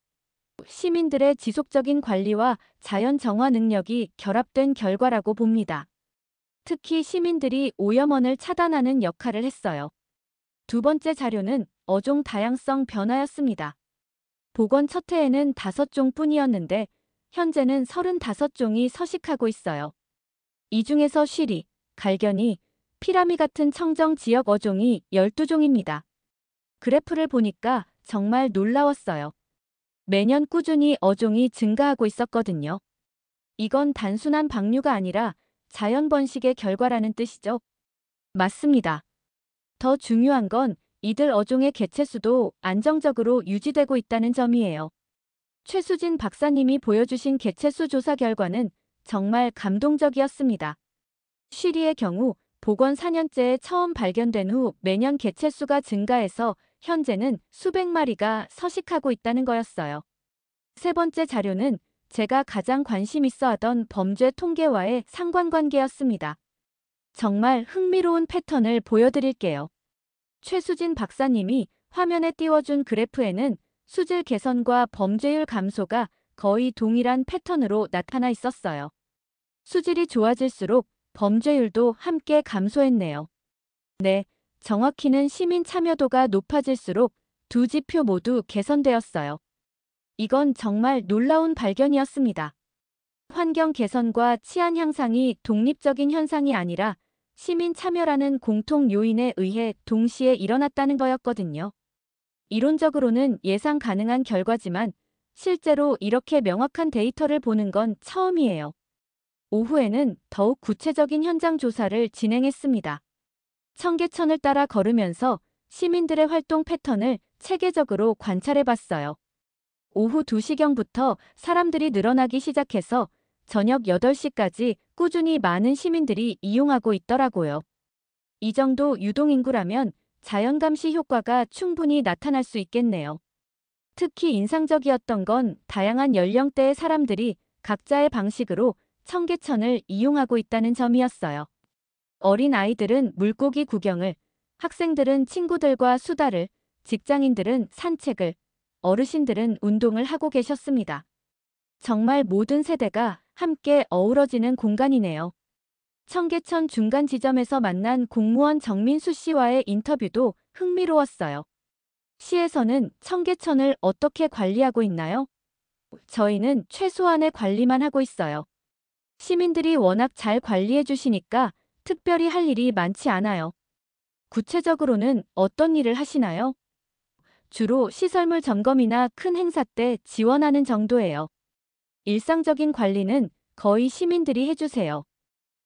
시민들의 지속적인 관리와 자연 정화 능력이 결합된 결과라고 봅니다. 특히 시민들이 오염원을 차단하는 역할을 했어요. 두 번째 자료는 어종 다양성 변화였습니다. 복원 첫 해에는 5종뿐이었는데 현재는 35종이 서식하고 있어요. 이 중에서 쉬리, 갈견이, 피라미 같은 청정 지역 어종이 12종입니다. 그래프를 보니까 정말 놀라웠어요. 매년 꾸준히 어종이 증가하고 있었거든요. 이건 단순한 방류가 아니라 자연 번식의 결과라는 뜻이죠. 맞습니다. 더 중요한 건 이들 어종의 개체수도 안정적으로 유지되고 있다는 점이에요. 최수진 박사님이 보여주신 개체수 조사 결과는 정말 감동적이었습니다. 쉬리의 경우 복원 4년째에 처음 발견된 후 매년 개체수가 증가해서 현재는 수백 마리가 서식하고 있다는 거였어요. 세 번째 자료는 제가 가장 관심 있어 하던 범죄 통계와의 상관관계였습니다. 정말 흥미로운 패턴을 보여드릴게요. 최수진 박사님이 화면에 띄워준 그래프에는 수질 개선과 범죄율 감소가 거의 동일한 패턴으로 나타나 있었어요. 수질이 좋아질수록 범죄율도 함께 감소했네요. 네, 정확히는 시민 참여도가 높아질수록 두 지표 모두 개선되었어요. 이건 정말 놀라운 발견이었습니다. 환경 개선과 치안 향상이 독립적인 현상이 아니라 시민 참여라는 공통 요인에 의해 동시에 일어났다는 거였거든요. 이론적으로는 예상 가능한 결과지만 실제로 이렇게 명확한 데이터를 보는 건 처음이에요. 오후에는 더욱 구체적인 현장 조사를 진행했습니다. 청계천을 따라 걸으면서 시민들의 활동 패턴을 체계적으로 관찰해봤어요. 오후 2시경부터 사람들이 늘어나기 시작해서 저녁 8시까지 꾸준히 많은 시민들이 이용하고 있더라고요. 이 정도 유동인구라면 자연감시 효과가 충분히 나타날 수 있겠네요. 특히 인상적이었던 건 다양한 연령대의 사람들이 각자의 방식으로 청계천을 이용하고 있다는 점이었어요. 어린 아이들은 물고기 구경을, 학생들은 친구들과 수다를, 직장인들은 산책을, 어르신들은 운동을 하고 계셨습니다. 정말 모든 세대가 함께 어우러지는 공간이네요. 청계천 중간 지점에서 만난 공무원 정민수 씨와의 인터뷰도 흥미로웠어요. 시에서는 청계천을 어떻게 관리하고 있나요? 저희는 최소한의 관리만 하고 있어요. 시민들이 워낙 잘 관리해 주시니까 특별히 할 일이 많지 않아요. 구체적으로는 어떤 일을 하시나요? 주로 시설물 점검이나 큰 행사 때 지원하는 정도예요. 일상적인 관리는 거의 시민들이 해주세요.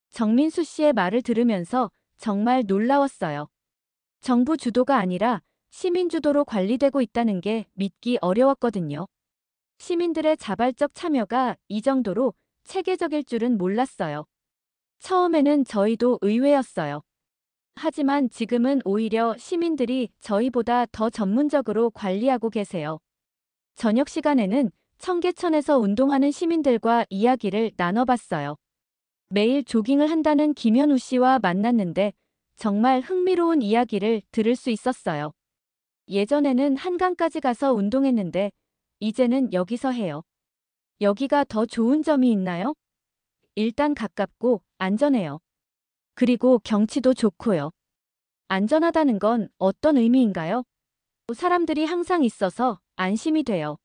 정민수 씨의 말을 들으면서 정말 놀라웠어요. 정부 주도가 아니라 시민 주도로 관리되고 있다는 게 믿기 어려웠거든요. 시민들의 자발적 참여가 이 정도로 체계적일 줄은 몰랐어요. 처음에는 저희도 의외였어요. 하지만 지금은 오히려 시민들이 저희보다 더 전문적으로 관리하고 계세요. 저녁 시간에는 청계천에서 운동하는 시민들과 이야기를 나눠봤어요. 매일 조깅을 한다는 김현우 씨와 만났는데 정말 흥미로운 이야기를 들을 수 있었어요. 예전에는 한강까지 가서 운동했는데 이제는 여기서 해요. 여기가 더 좋은 점이 있나요? 일단 가깝고 안전해요. 그리고 경치도 좋고요. 안전하다는 건 어떤 의미인가요? 사람들이 항상 있어서 안심이 돼요.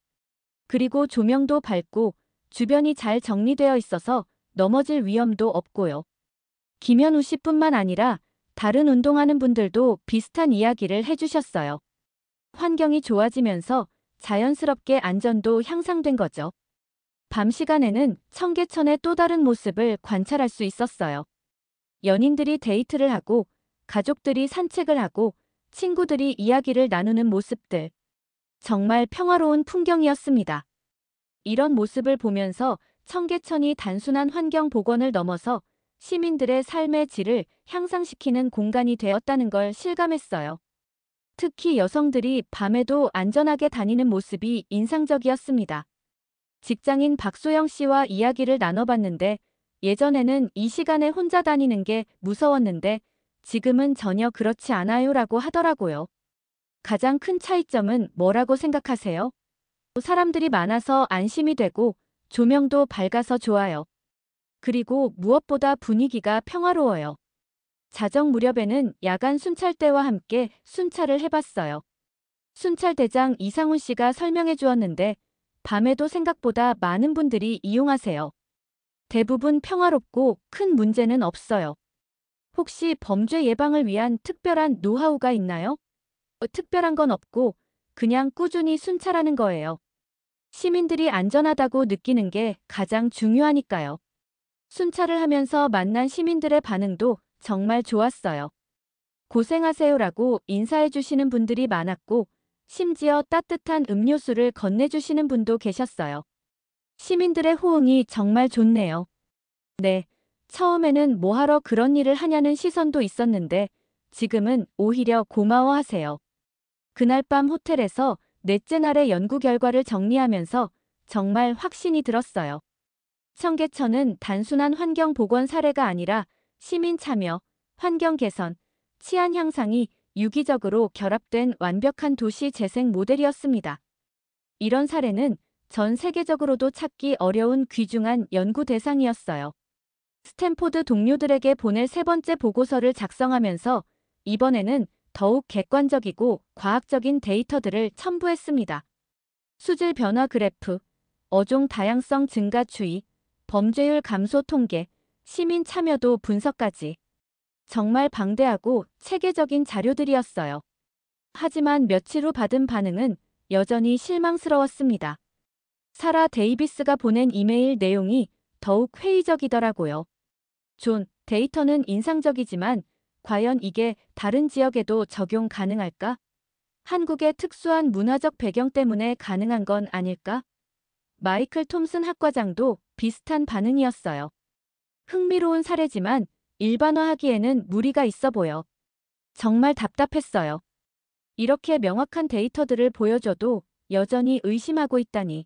그리고 조명도 밝고 주변이 잘 정리되어 있어서 넘어질 위험도 없고요. 김현우 씨뿐만 아니라 다른 운동하는 분들도 비슷한 이야기를 해주셨어요. 환경이 좋아지면서 자연스럽게 안전도 향상된 거죠. 밤 시간에는 청계천의 또 다른 모습을 관찰할 수 있었어요. 연인들이 데이트를 하고 가족들이 산책을 하고 친구들이 이야기를 나누는 모습들. 정말 평화로운 풍경이었습니다. 이런 모습을 보면서 청계천이 단순한 환경 복원을 넘어서 시민들의 삶의 질을 향상시키는 공간이 되었다는 걸 실감했어요. 특히 여성들이 밤에도 안전하게 다니는 모습이 인상적이었습니다. 직장인 박소영 씨와 이야기를 나눠봤는데 예전에는 이 시간에 혼자 다니는 게 무서웠는데 지금은 전혀 그렇지 않아요라고 하더라고요. 가장 큰 차이점은 뭐라고 생각하세요? 사람들이 많아서 안심이 되고 조명도 밝아서 좋아요. 그리고 무엇보다 분위기가 평화로워요. 자정 무렵에는 야간 순찰대와 함께 순찰을 해봤어요. 순찰대장 이상훈 씨가 설명해 주었는데 밤에도 생각보다 많은 분들이 이용하세요. 대부분 평화롭고 큰 문제는 없어요. 혹시 범죄 예방을 위한 특별한 노하우가 있나요? 특별한 건 없고 그냥 꾸준히 순찰하는 거예요. 시민들이 안전하다고 느끼는 게 가장 중요하니까요. 순찰을 하면서 만난 시민들의 반응도 정말 좋았어요. 고생하세요라고 인사해 주시는 분들이 많았고 심지어 따뜻한 음료수를 건네주시는 분도 계셨어요. 시민들의 호응이 정말 좋네요. 네, 처음에는 뭐하러 그런 일을 하냐는 시선도 있었는데 지금은 오히려 고마워하세요. 그날 밤 호텔에서 넷째 날의 연구 결과를 정리하면서 정말 확신이 들었어요. 청계천은 단순한 환경 복원 사례가 아니라 시민 참여, 환경 개선, 치안 향상이 유기적으로 결합된 완벽한 도시 재생 모델이었습니다. 이런 사례는 전 세계적으로도 찾기 어려운 귀중한 연구 대상이었어요. 스탠포드 동료들에게 보낼 세 번째 보고서를 작성하면서 이번에는 더욱 객관적이고 과학적인 데이터들을 첨부했습니다. 수질 변화 그래프, 어종 다양성 증가 추이, 범죄율 감소 통계, 시민 참여도 분석까지. 정말 방대하고 체계적인 자료들이었어요. 하지만 며칠 후 받은 반응은 여전히 실망스러웠습니다. 사라 데이비스가 보낸 이메일 내용이 더욱 회의적이더라고요. 존, 데이터는 인상적이지만 과연 이게 다른 지역에도 적용 가능할까? 한국의 특수한 문화적 배경 때문에 가능한 건 아닐까? 마이클 톰슨 학과장도 비슷한 반응이었어요. 흥미로운 사례지만 일반화하기에는 무리가 있어 보여. 정말 답답했어요. 이렇게 명확한 데이터들을 보여줘도 여전히 의심하고 있다니.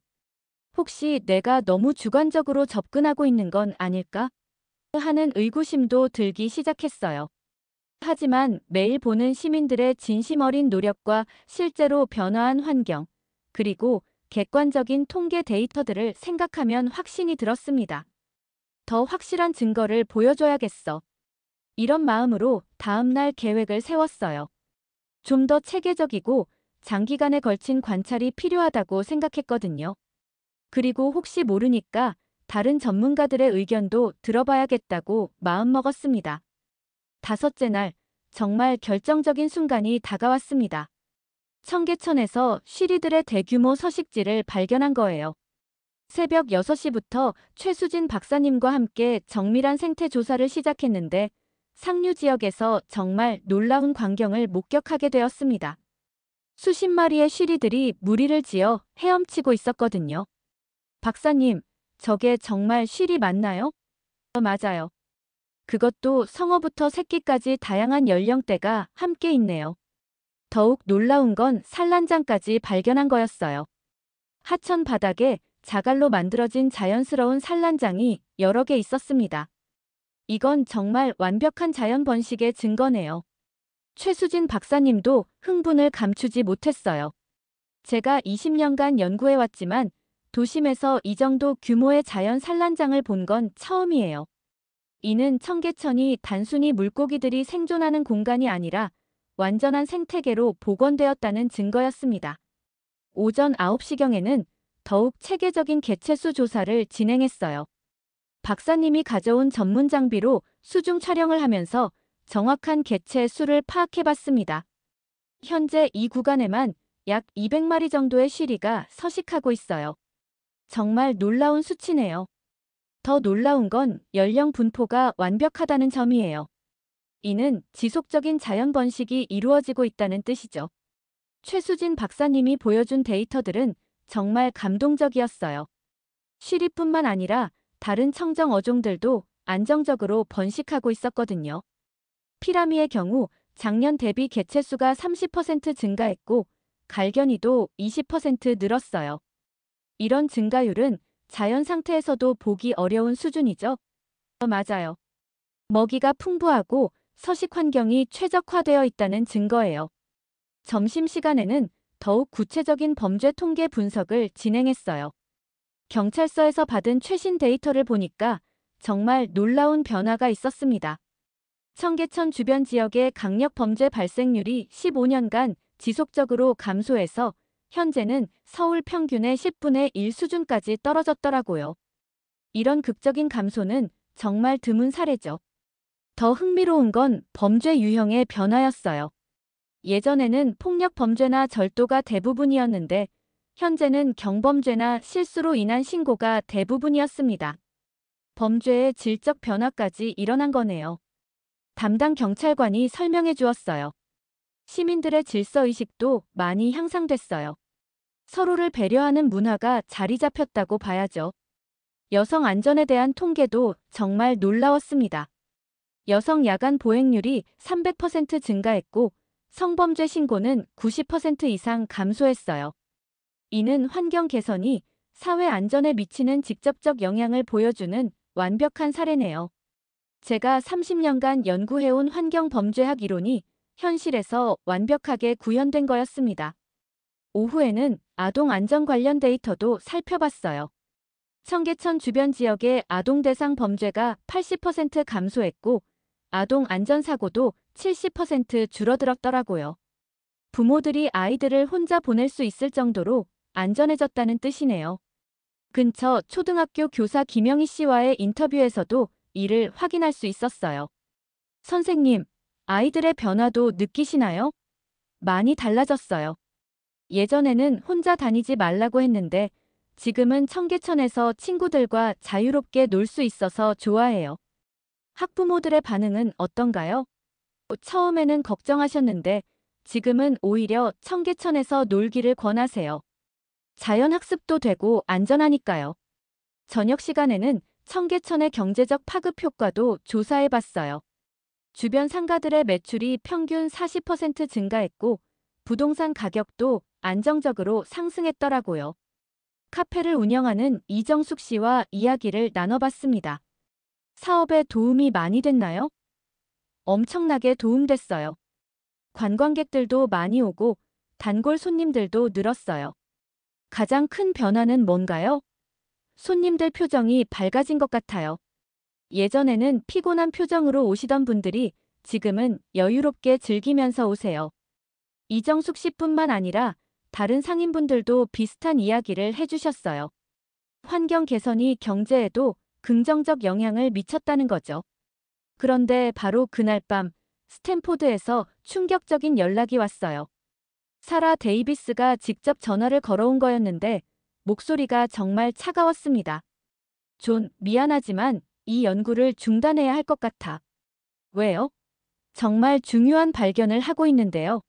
혹시 내가 너무 주관적으로 접근하고 있는 건 아닐까? 하는 의구심도 들기 시작했어요. 하지만 매일 보는 시민들의 진심 어린 노력과 실제로 변화한 환경, 그리고 객관적인 통계 데이터들을 생각하면 확신이 들었습니다. 더 확실한 증거를 보여줘야겠어. 이런 마음으로 다음날 계획을 세웠어요. 좀 더 체계적이고 장기간에 걸친 관찰이 필요하다고 생각했거든요. 그리고 혹시 모르니까 다른 전문가들의 의견도 들어봐야겠다고 마음먹었습니다. 다섯째 날, 정말 결정적인 순간이 다가왔습니다. 청계천에서 쉬리들의 대규모 서식지를 발견한 거예요. 새벽 6시부터 최수진 박사님과 함께 정밀한 생태 조사를 시작했는데 상류 지역에서 정말 놀라운 광경을 목격하게 되었습니다. 수십 마리의 쉬리들이 무리를 지어 헤엄치고 있었거든요. 박사님, 저게 정말 쉬리 맞나요? 맞아요. 그것도 성어부터 새끼까지 다양한 연령대가 함께 있네요. 더욱 놀라운 건 산란장까지 발견한 거였어요. 하천 바닥에 자갈로 만들어진 자연스러운 산란장이 여러 개 있었습니다. 이건 정말 완벽한 자연 번식의 증거네요. 최수진 박사님도 흥분을 감추지 못했어요. 제가 20년간 연구해왔지만 도심에서 이 정도 규모의 자연 산란장을 본 건 처음이에요. 이는 청계천이 단순히 물고기들이 생존하는 공간이 아니라 완전한 생태계로 복원되었다는 증거였습니다. 오전 9시경에는 더욱 체계적인 개체수 조사를 진행했어요. 박사님이 가져온 전문 장비로 수중 촬영을 하면서 정확한 개체 수를 파악해봤습니다. 현재 이 구간에만 약 200마리 정도의 쉬리가 서식하고 있어요. 정말 놀라운 수치네요. 더 놀라운 건 연령 분포가 완벽하다는 점이에요. 이는 지속적인 자연 번식이 이루어지고 있다는 뜻이죠. 최수진 박사님이 보여준 데이터들은 정말 감동적이었어요. 쉬리뿐만 아니라 다른 청정 어종들도 안정적으로 번식하고 있었거든요. 피라미의 경우 작년 대비 개체수가 30% 증가했고 갈견이도 20% 늘었어요. 이런 증가율은 자연 상태에서도 보기 어려운 수준이죠. 맞아요. 먹이가 풍부하고 서식 환경이 최적화되어 있다는 증거예요. 점심시간에는 더욱 구체적인 범죄 통계 분석을 진행했어요. 경찰서에서 받은 최신 데이터를 보니까 정말 놀라운 변화가 있었습니다. 청계천 주변 지역의 강력 범죄 발생률이 15년간 지속적으로 감소해서 현재는 서울 평균의 10분의 1 수준까지 떨어졌더라고요. 이런 극적인 감소는 정말 드문 사례죠. 더 흥미로운 건 범죄 유형의 변화였어요. 예전에는 폭력 범죄나 절도가 대부분이었는데 현재는 경범죄나 실수로 인한 신고가 대부분이었습니다. 범죄의 질적 변화까지 일어난 거네요. 담당 경찰관이 설명해 주었어요. 시민들의 질서의식도 많이 향상됐어요. 서로를 배려하는 문화가 자리 잡혔다고 봐야죠. 여성 안전에 대한 통계도 정말 놀라웠습니다. 여성 야간 보행률이 300% 증가했고 성범죄 신고는 90% 이상 감소했어요. 이는 환경 개선이 사회 안전에 미치는 직접적 영향을 보여주는 완벽한 사례네요. 제가 30년간 연구해온 환경범죄학 이론이 현실에서 완벽하게 구현된 거였습니다. 오후에는 아동 안전 관련 데이터도 살펴봤어요. 청계천 주변 지역의 아동 대상 범죄가 80% 감소했고 아동 안전사고도 70% 줄어들었더라고요. 부모들이 아이들을 혼자 보낼 수 있을 정도로 안전해졌다는 뜻이네요. 근처 초등학교 교사 김영희 씨와의 인터뷰에서도 이를 확인할 수 있었어요. 선생님, 아이들의 변화도 느끼시나요? 많이 달라졌어요. 예전에는 혼자 다니지 말라고 했는데 지금은 청계천에서 친구들과 자유롭게 놀 수 있어서 좋아해요. 학부모들의 반응은 어떤가요? 처음에는 걱정하셨는데 지금은 오히려 청계천에서 놀기를 권하세요. 자연학습도 되고 안전하니까요. 저녁 시간에는 청계천의 경제적 파급 효과도 조사해봤어요. 주변 상가들의 매출이 평균 40% 증가했고 부동산 가격도 안정적으로 상승했더라고요. 카페를 운영하는 이정숙 씨와 이야기를 나눠봤습니다. 사업에 도움이 많이 됐나요? 엄청나게 도움됐어요. 관광객들도 많이 오고 단골 손님들도 늘었어요. 가장 큰 변화는 뭔가요? 손님들 표정이 밝아진 것 같아요. 예전에는 피곤한 표정으로 오시던 분들이 지금은 여유롭게 즐기면서 오세요. 이정숙 씨뿐만 아니라 다른 상인분들도 비슷한 이야기를 해주셨어요. 환경 개선이 경제에도 긍정적 영향을 미쳤다는 거죠. 그런데 바로 그날 밤 스탠포드에서 충격적인 연락이 왔어요. 사라 데이비스가 직접 전화를 걸어온 거였는데 목소리가 정말 차가웠습니다. 존, 미안하지만 이 연구를 중단해야 할 것 같아. 왜요? 정말 중요한 발견을 하고 있는데요.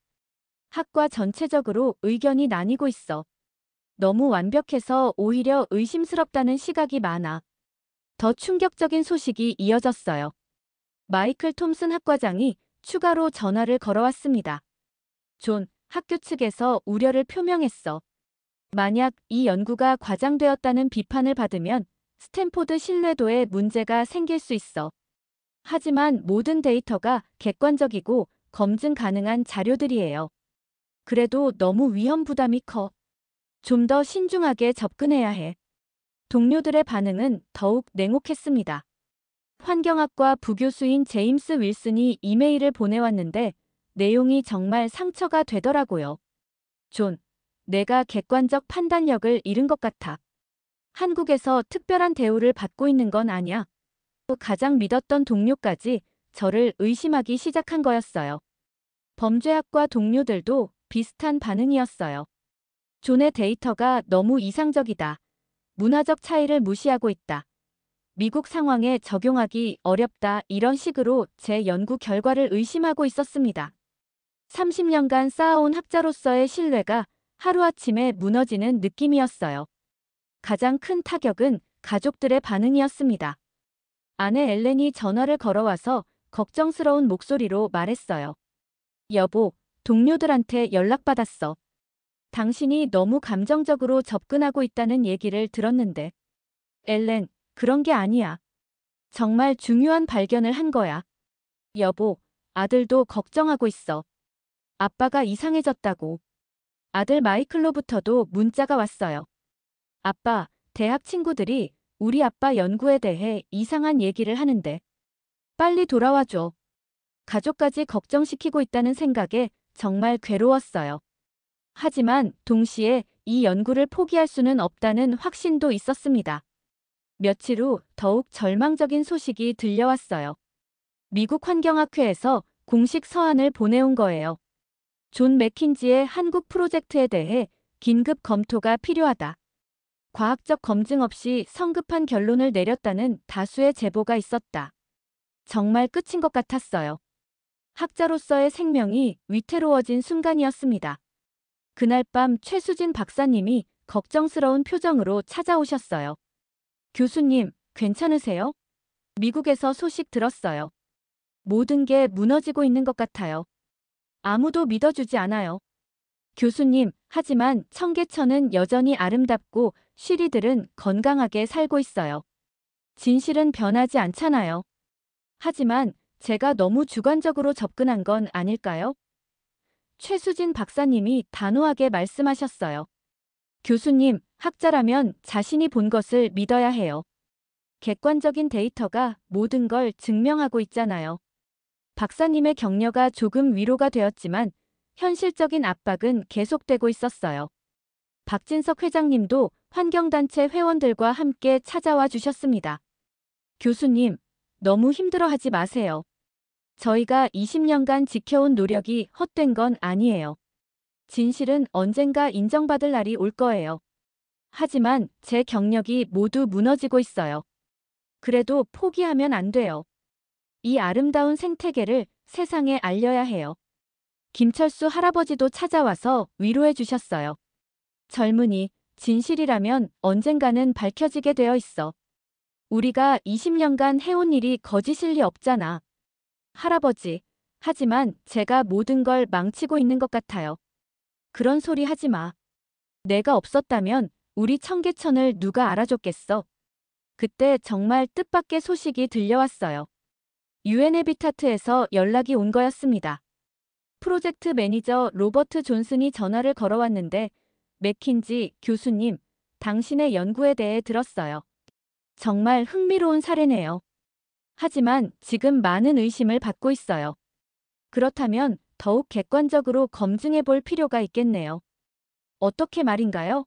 학과 전체적으로 의견이 나뉘고 있어. 너무 완벽해서 오히려 의심스럽다는 시각이 많아. 더 충격적인 소식이 이어졌어요. 마이클 톰슨 학과장이 추가로 전화를 걸어왔습니다. 존, 학교 측에서 우려를 표명했어. 만약 이 연구가 과장되었다는 비판을 받으면 스탠포드 신뢰도에 문제가 생길 수 있어. 하지만 모든 데이터가 객관적이고 검증 가능한 자료들이에요. 그래도 너무 위험 부담이 커. 좀 더 신중하게 접근해야 해. 동료들의 반응은 더욱 냉혹했습니다. 환경학과 부교수인 제임스 윌슨이 이메일을 보내왔는데 내용이 정말 상처가 되더라고요. 존, 내가 객관적 판단력을 잃은 것 같아. 한국에서 특별한 대우를 받고 있는 건 아니야. 가장 믿었던 동료까지 저를 의심하기 시작한 거였어요. 범죄학과 동료들도 비슷한 반응이었어요. 존의 데이터가 너무 이상적이다. 문화적 차이를 무시하고 있다. 미국 상황에 적용하기 어렵다. 이런 식으로 제 연구 결과를 의심하고 있었습니다. 30년간 쌓아온 학자로서의 신뢰가 하루아침에 무너지는 느낌이었어요. 가장 큰 타격은 가족들의 반응이었습니다. 아내 엘렌이 전화를 걸어와서 걱정스러운 목소리로 말했어요. 여보, 동료들한테 연락받았어. 당신이 너무 감정적으로 접근하고 있다는 얘기를 들었는데. 엘렌, 그런 게 아니야. 정말 중요한 발견을 한 거야. 여보, 아들도 걱정하고 있어. 아빠가 이상해졌다고. 아들 마이클로부터도 문자가 왔어요. 아빠, 대학 친구들이 우리 아빠 연구에 대해 이상한 얘기를 하는데. 빨리 돌아와줘. 가족까지 걱정시키고 있다는 생각에 정말 괴로웠어요. 하지만 동시에 이 연구를 포기할 수는 없다는 확신도 있었습니다. 며칠 후 더욱 절망적인 소식이 들려왔어요. 미국 환경학회에서 공식 서한을 보내온 거예요. 존 맥킨지의 한국 프로젝트에 대해 긴급 검토가 필요하다. 과학적 검증 없이 성급한 결론을 내렸다는 다수의 제보가 있었다. 정말 끝인 것 같았어요. 학자로서의 생명이 위태로워진 순간이었습니다. 그날 밤 최수진 박사님이 걱정스러운 표정으로 찾아오셨어요. 교수님, 괜찮으세요? 미국에서 소식 들었어요. 모든 게 무너지고 있는 것 같아요. 아무도 믿어주지 않아요. 교수님, 하지만 청계천은 여전히 아름답고 쉬리들은 건강하게 살고 있어요. 진실은 변하지 않잖아요. 하지만 제가 너무 주관적으로 접근한 건 아닐까요? 최수진 박사님이 단호하게 말씀하셨어요. 교수님, 학자라면 자신이 본 것을 믿어야 해요. 객관적인 데이터가 모든 걸 증명하고 있잖아요. 박사님의 격려가 조금 위로가 되었지만 현실적인 압박은 계속되고 있었어요. 박진석 회장님도 환경단체 회원들과 함께 찾아와 주셨습니다. 교수님, 너무 힘들어하지 마세요. 저희가 20년간 지켜온 노력이 헛된 건 아니에요. 진실은 언젠가 인정받을 날이 올 거예요. 하지만 제 경력이 모두 무너지고 있어요. 그래도 포기하면 안 돼요. 이 아름다운 생태계를 세상에 알려야 해요. 김철수 할아버지도 찾아와서 위로해 주셨어요. 젊은이, 진실이라면 언젠가는 밝혀지게 되어 있어. 우리가 20년간 해온 일이 거짓일 리 없잖아. 할아버지, 하지만 제가 모든 걸 망치고 있는 것 같아요. 그런 소리 하지 마. 내가 없었다면 우리 청계천을 누가 알아줬겠어. 그때 정말 뜻밖의 소식이 들려왔어요. UN 해비타트에서 연락이 온 거였습니다. 프로젝트 매니저 로버트 존슨이 전화를 걸어왔는데 맥킨지 교수님, 당신의 연구에 대해 들었어요. 정말 흥미로운 사례네요. 하지만 지금 많은 의심을 받고 있어요. 그렇다면 더욱 객관적으로 검증해 볼 필요가 있겠네요. 어떻게 말인가요?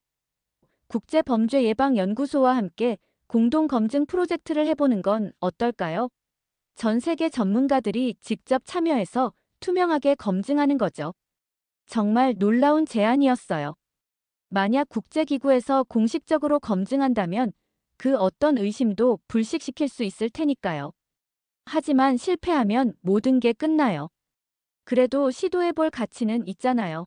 국제범죄예방연구소와 함께 공동 검증 프로젝트를 해보는 건 어떨까요? 전 세계 전문가들이 직접 참여해서 투명하게 검증하는 거죠. 정말 놀라운 제안이었어요. 만약 국제기구에서 공식적으로 검증한다면 그 어떤 의심도 불식시킬 수 있을 테니까요. 하지만 실패하면 모든 게 끝나요. 그래도 시도해볼 가치는 있잖아요.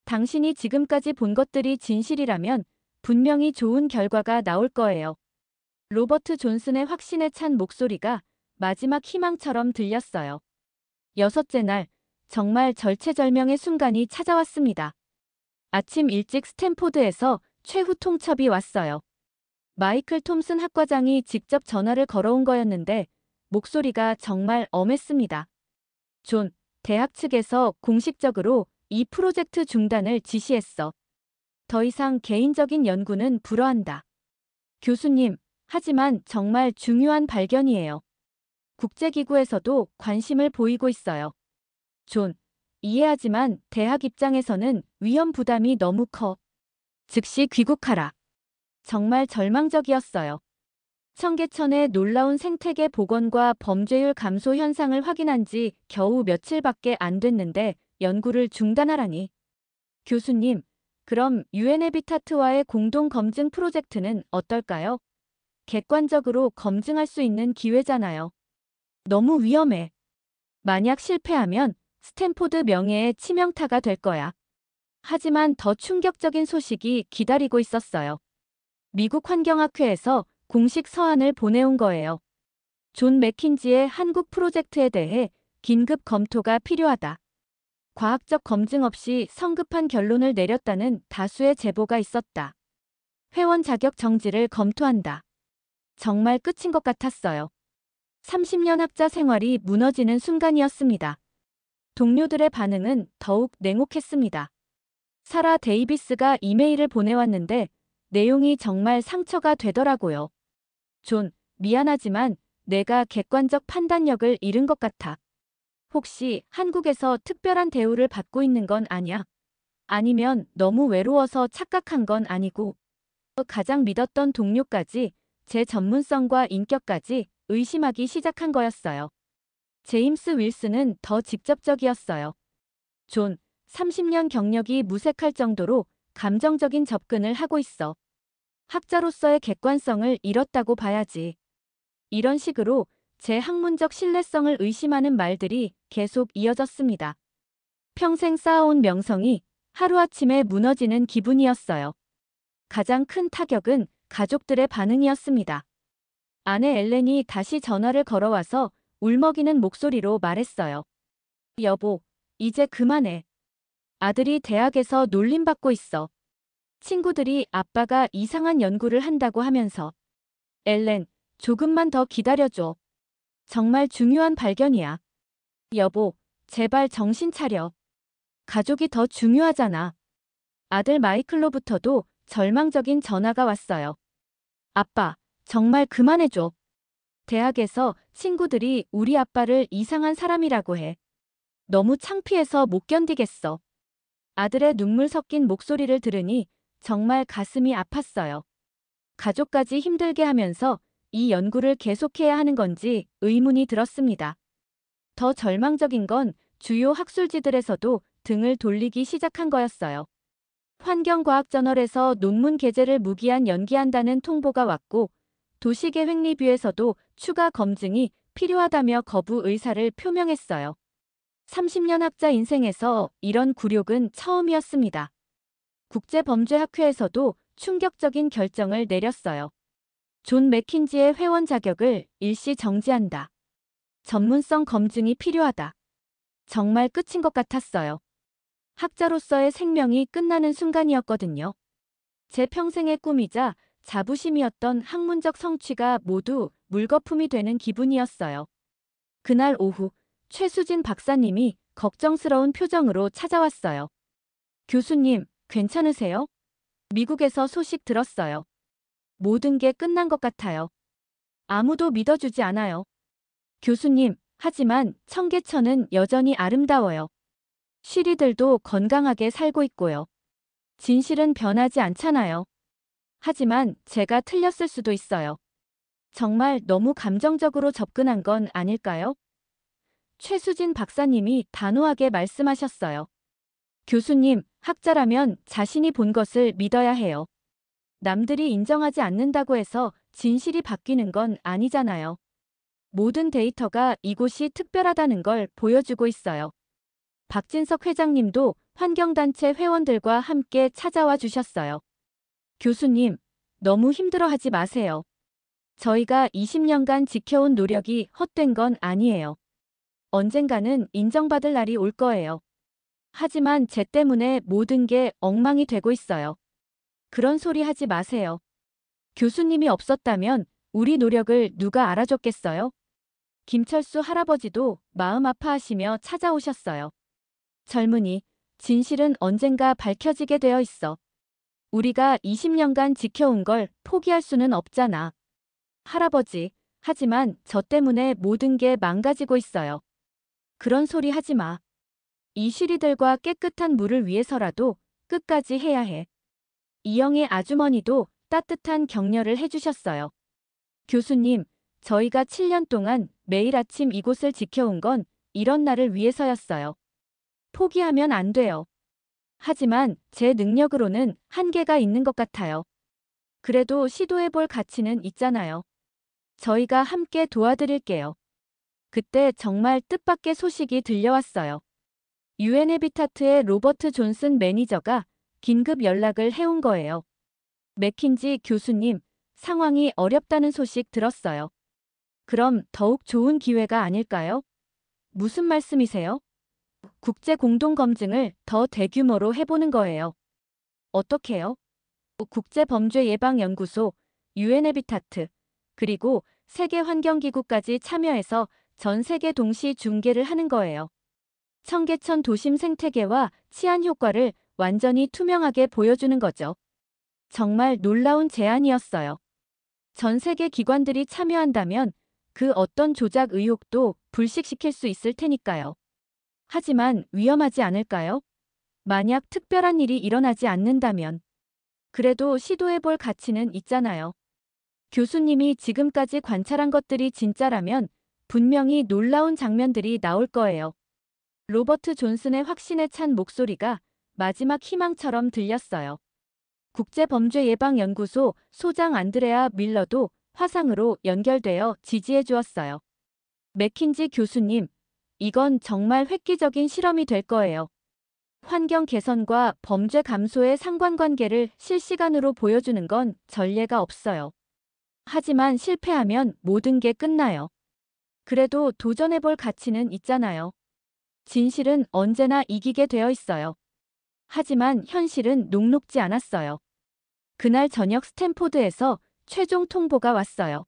당신이 지금까지 본 것들이 진실이라면 분명히 좋은 결과가 나올 거예요. 로버트 존슨의 확신에 찬 목소리가 마지막 희망처럼 들렸어요. 여섯째 날, 정말 절체절명의 순간이 찾아왔습니다. 아침 일찍 스탠포드에서 최후 통첩이 왔어요. 마이클 톰슨 학과장이 직접 전화를 걸어온 거였는데 목소리가 정말 엄했습니다. 존, 대학 측에서 공식적으로 이 프로젝트 중단을 지시했어. 더 이상 개인적인 연구는 불허한다. 교수님, 하지만 정말 중요한 발견이에요. 국제기구에서도 관심을 보이고 있어요. 존, 이해하지만 대학 입장에서는 위험 부담이 너무 커. 즉시 귀국하라. 정말 절망적이었어요. 청계천의 놀라운 생태계 복원과 범죄율 감소 현상을 확인한 지 겨우 며칠밖에 안 됐는데 연구를 중단하라니. 교수님, 그럼 UN 해비타트와의 공동 검증 프로젝트는 어떨까요? 객관적으로 검증할 수 있는 기회잖아요. 너무 위험해. 만약 실패하면 스탠포드 명예에 치명타가 될 거야. 하지만 더 충격적인 소식이 기다리고 있었어요. 미국 환경학회에서 공식 서한을 보내온 거예요. 존 맥킨지의 한국 프로젝트에 대해 긴급 검토가 필요하다. 과학적 검증 없이 성급한 결론을 내렸다는 다수의 제보가 있었다. 회원 자격 정지를 검토한다. 정말 끝인 것 같았어요. 30년 학자 생활이 무너지는 순간이었습니다. 동료들의 반응은 더욱 냉혹했습니다. 사라 데이비스가 이메일을 보내왔는데 내용이 정말 상처가 되더라고요. 존, 미안하지만 내가 객관적 판단력을 잃은 것 같아. 혹시 한국에서 특별한 대우를 받고 있는 건 아냐? 아니면 너무 외로워서 착각한 건 아니고 가장 믿었던 동료까지 제 전문성과 인격까지 의심하기 시작한 거였어요. 제임스 윌슨은 더 직접적이었어요. 존, 30년 경력이 무색할 정도로 감정적인 접근을 하고 있어. 학자로서의 객관성을 잃었다고 봐야지. 이런 식으로 제 학문적 신뢰성을 의심하는 말들이 계속 이어졌습니다. 평생 쌓아온 명성이 하루아침에 무너지는 기분이었어요. 가장 큰 타격은 가족들의 반응이었습니다. 아내 엘렌이 다시 전화를 걸어와서 울먹이는 목소리로 말했어요. 여보, 이제 그만해. 아들이 대학에서 놀림받고 있어. 친구들이 아빠가 이상한 연구를 한다고 하면서. 엘렌, 조금만 더 기다려줘. 정말 중요한 발견이야. 여보, 제발 정신 차려. 가족이 더 중요하잖아. 아들 마이클로부터도 절망적인 전화가 왔어요. 아빠, 정말 그만해줘. 대학에서 친구들이 우리 아빠를 이상한 사람이라고 해. 너무 창피해서 못 견디겠어. 아들의 눈물 섞인 목소리를 들으니 정말 가슴이 아팠어요. 가족까지 힘들게 하면서 이 연구를 계속해야 하는 건지 의문이 들었습니다. 더 절망적인 건 주요 학술지들에서도 등을 돌리기 시작한 거였어요. 환경과학저널에서 논문 게재를 무기한 연기한다는 통보가 왔고, 도시계획리뷰에서도 추가 검증이 필요하다며 거부 의사를 표명했어요. 30년 학자 인생에서 이런 굴욕은 처음이었습니다. 국제범죄학회에서도 충격적인 결정을 내렸어요. 존 맥킨지의 회원 자격을 일시 정지한다. 전문성 검증이 필요하다. 정말 끝인 것 같았어요. 학자로서의 생명이 끝나는 순간이었거든요. 제 평생의 꿈이자 자부심이었던 학문적 성취가 모두 물거품이 되는 기분이었어요. 그날 오후 최수진 박사님이 걱정스러운 표정으로 찾아왔어요. 교수님, 괜찮으세요? 미국에서 소식 들었어요. 모든 게 끝난 것 같아요. 아무도 믿어주지 않아요. 교수님, 하지만 청계천은 여전히 아름다워요. 쉬리들도 건강하게 살고 있고요. 진실은 변하지 않잖아요. 하지만 제가 틀렸을 수도 있어요. 정말 너무 감정적으로 접근한 건 아닐까요? 최수진 박사님이 단호하게 말씀하셨어요. 교수님, 학자라면 자신이 본 것을 믿어야 해요. 남들이 인정하지 않는다고 해서 진실이 바뀌는 건 아니잖아요. 모든 데이터가 이곳이 특별하다는 걸 보여주고 있어요. 박진석 회장님도 환경단체 회원들과 함께 찾아와 주셨어요. 교수님, 너무 힘들어하지 마세요. 저희가 20년간 지켜온 노력이 헛된 건 아니에요. 언젠가는 인정받을 날이 올 거예요. 하지만 쟤 때문에 모든 게 엉망이 되고 있어요. 그런 소리 하지 마세요. 교수님이 없었다면 우리 노력을 누가 알아줬겠어요? 김철수 할아버지도 마음 아파하시며 찾아오셨어요. 젊은이, 진실은 언젠가 밝혀지게 되어 있어. 우리가 20년간 지켜온 걸 포기할 수는 없잖아. 할아버지, 하지만 저 때문에 모든 게 망가지고 있어요. 그런 소리 하지 마. 이 쉬리들과 깨끗한 물을 위해서라도 끝까지 해야 해. 이영애 아주머니도 따뜻한 격려를 해주셨어요. 교수님, 저희가 7년 동안 매일 아침 이곳을 지켜온 건 이런 날을 위해서였어요. 포기하면 안 돼요. 하지만 제 능력으로는 한계가 있는 것 같아요. 그래도 시도해볼 가치는 있잖아요. 저희가 함께 도와드릴게요. 그때 정말 뜻밖의 소식이 들려왔어요. 유엔 해비타트의 로버트 존슨 매니저가 긴급 연락을 해온 거예요. 맥킨지 교수님, 상황이 어렵다는 소식 들었어요. 그럼 더욱 좋은 기회가 아닐까요? 무슨 말씀이세요? 국제 공동 검증을 더 대규모로 해보는 거예요. 어떻게요? 국제범죄예방연구소, 유엔 해비타트, 그리고 세계환경기구까지 참여해서 전 세계 동시 중계를 하는 거예요. 청계천 도심 생태계와 치안 효과를 완전히 투명하게 보여주는 거죠. 정말 놀라운 제안이었어요. 전 세계 기관들이 참여한다면 그 어떤 조작 의혹도 불식시킬 수 있을 테니까요. 하지만 위험하지 않을까요? 만약 특별한 일이 일어나지 않는다면. 그래도 시도해볼 가치는 있잖아요. 교수님이 지금까지 관찰한 것들이 진짜라면 분명히 놀라운 장면들이 나올 거예요. 로버트 존슨의 확신에 찬 목소리가 마지막 희망처럼 들렸어요. 국제범죄예방연구소 소장 안드레아 밀러도 화상으로 연결되어 지지해 주었어요. 맥킨지 교수님, 이건 정말 획기적인 실험이 될 거예요. 환경 개선과 범죄 감소의 상관관계를 실시간으로 보여주는 건 전례가 없어요. 하지만 실패하면 모든 게 끝나요. 그래도 도전해볼 가치는 있잖아요. 진실은 언제나 이기게 되어 있어요. 하지만 현실은 녹록지 않았어요. 그날 저녁 스탠포드에서 최종 통보가 왔어요.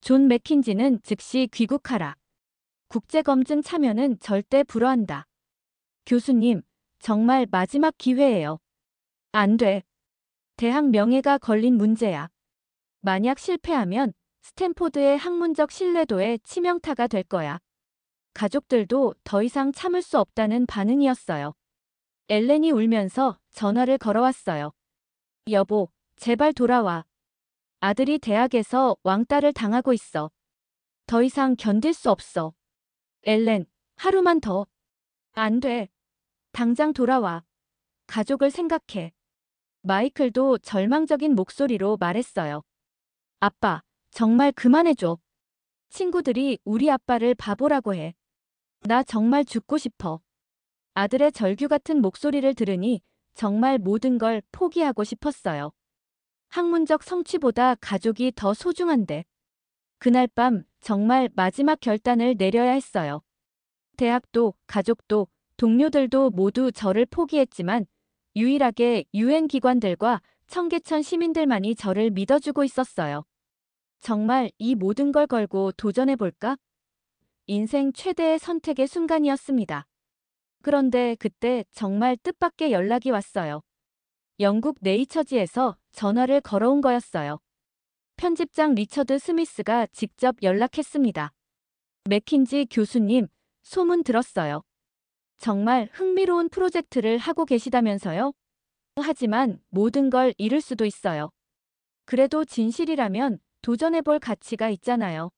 존 맥킨지는 즉시 귀국하라. 국제검증 참여는 절대 불허한다. 교수님, 정말 마지막 기회예요. 안 돼. 대학 명예가 걸린 문제야. 만약 실패하면 스탠포드의 학문적 신뢰도에 치명타가 될 거야. 가족들도 더 이상 참을 수 없다는 반응이었어요. 엘렌이 울면서 전화를 걸어왔어요. 여보, 제발 돌아와. 아들이 대학에서 왕따를 당하고 있어. 더 이상 견딜 수 없어. 엘렌, 하루만 더. 안 돼. 당장 돌아와. 가족을 생각해. 마이클도 절망적인 목소리로 말했어요. 아빠, 정말 그만해줘. 친구들이 우리 아빠를 바보라고 해. 나 정말 죽고 싶어. 아들의 절규 같은 목소리를 들으니 정말 모든 걸 포기하고 싶었어요. 학문적 성취보다 가족이 더 소중한데. 그날 밤 정말 마지막 결단을 내려야 했어요. 대학도, 가족도, 동료들도 모두 저를 포기했지만 유일하게 유엔 기관들과 청계천 시민들만이 저를 믿어주고 있었어요. 정말 이 모든 걸 걸고 도전해볼까? 인생 최대의 선택의 순간이었습니다. 그런데 그때 정말 뜻밖의 연락이 왔어요. 영국 네이처지에서 전화를 걸어온 거였어요. 편집장 리처드 스미스가 직접 연락했습니다. 맥킨지 교수님, 소문 들었어요. 정말 흥미로운 프로젝트를 하고 계시다면서요? 하지만 모든 걸 잃을 수도 있어요. 그래도 진실이라면 도전해볼 가치가 있잖아요.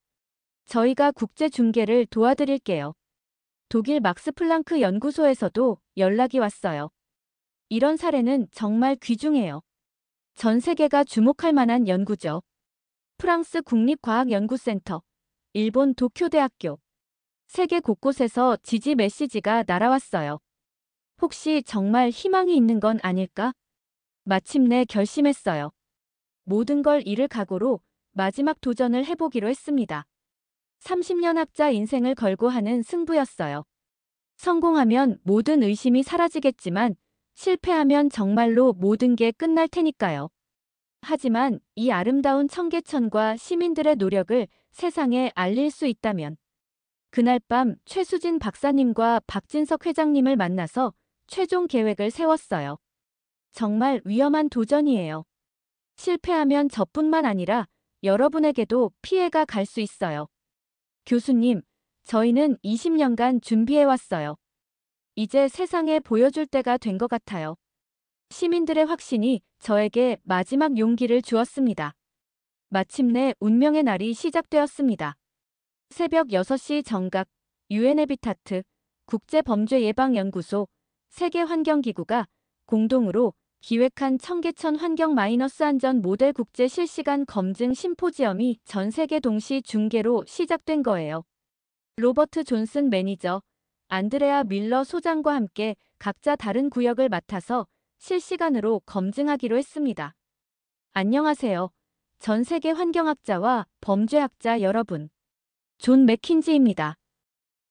저희가 국제 중계를 도와드릴게요. 독일 막스 플랑크 연구소에서도 연락이 왔어요. 이런 사례는 정말 귀중해요. 전 세계가 주목할 만한 연구죠. 프랑스 국립과학연구센터, 일본 도쿄대학교. 세계 곳곳에서 지지 메시지가 날아왔어요. 혹시 정말 희망이 있는 건 아닐까? 마침내 결심했어요. 모든 걸 잃을 각오로 마지막 도전을 해보기로 했습니다. 30년 학자 인생을 걸고 하는 승부였어요. 성공하면 모든 의심이 사라지겠지만 실패하면 정말로 모든 게 끝날 테니까요. 하지만 이 아름다운 청계천과 시민들의 노력을 세상에 알릴 수 있다면. 그날 밤 최수진 박사님과 박진석 회장님을 만나서 최종 계획을 세웠어요. 정말 위험한 도전이에요. 실패하면 저뿐만 아니라 여러분에게도 피해가 갈 수 있어요. 교수님, 저희는 20년간 준비해왔어요. 이제 세상에 보여줄 때가 된 것 같아요. 시민들의 확신이 저에게 마지막 용기를 주었습니다. 마침내 운명의 날이 시작되었습니다. 새벽 6시 정각, 유엔 해비타트, 국제범죄예방연구소, 세계환경기구가 공동으로 기획한 청계천 환경 마이너스 안전 모델 국제 실시간 검증 심포지엄이 전 세계 동시 중계로 시작된 거예요. 로버트 존슨 매니저, 안드레아 밀러 소장과 함께 각자 다른 구역을 맡아서 실시간으로 검증하기로 했습니다. 안녕하세요. 전 세계 환경학자와 범죄학자 여러분. 존 맥킨지입니다.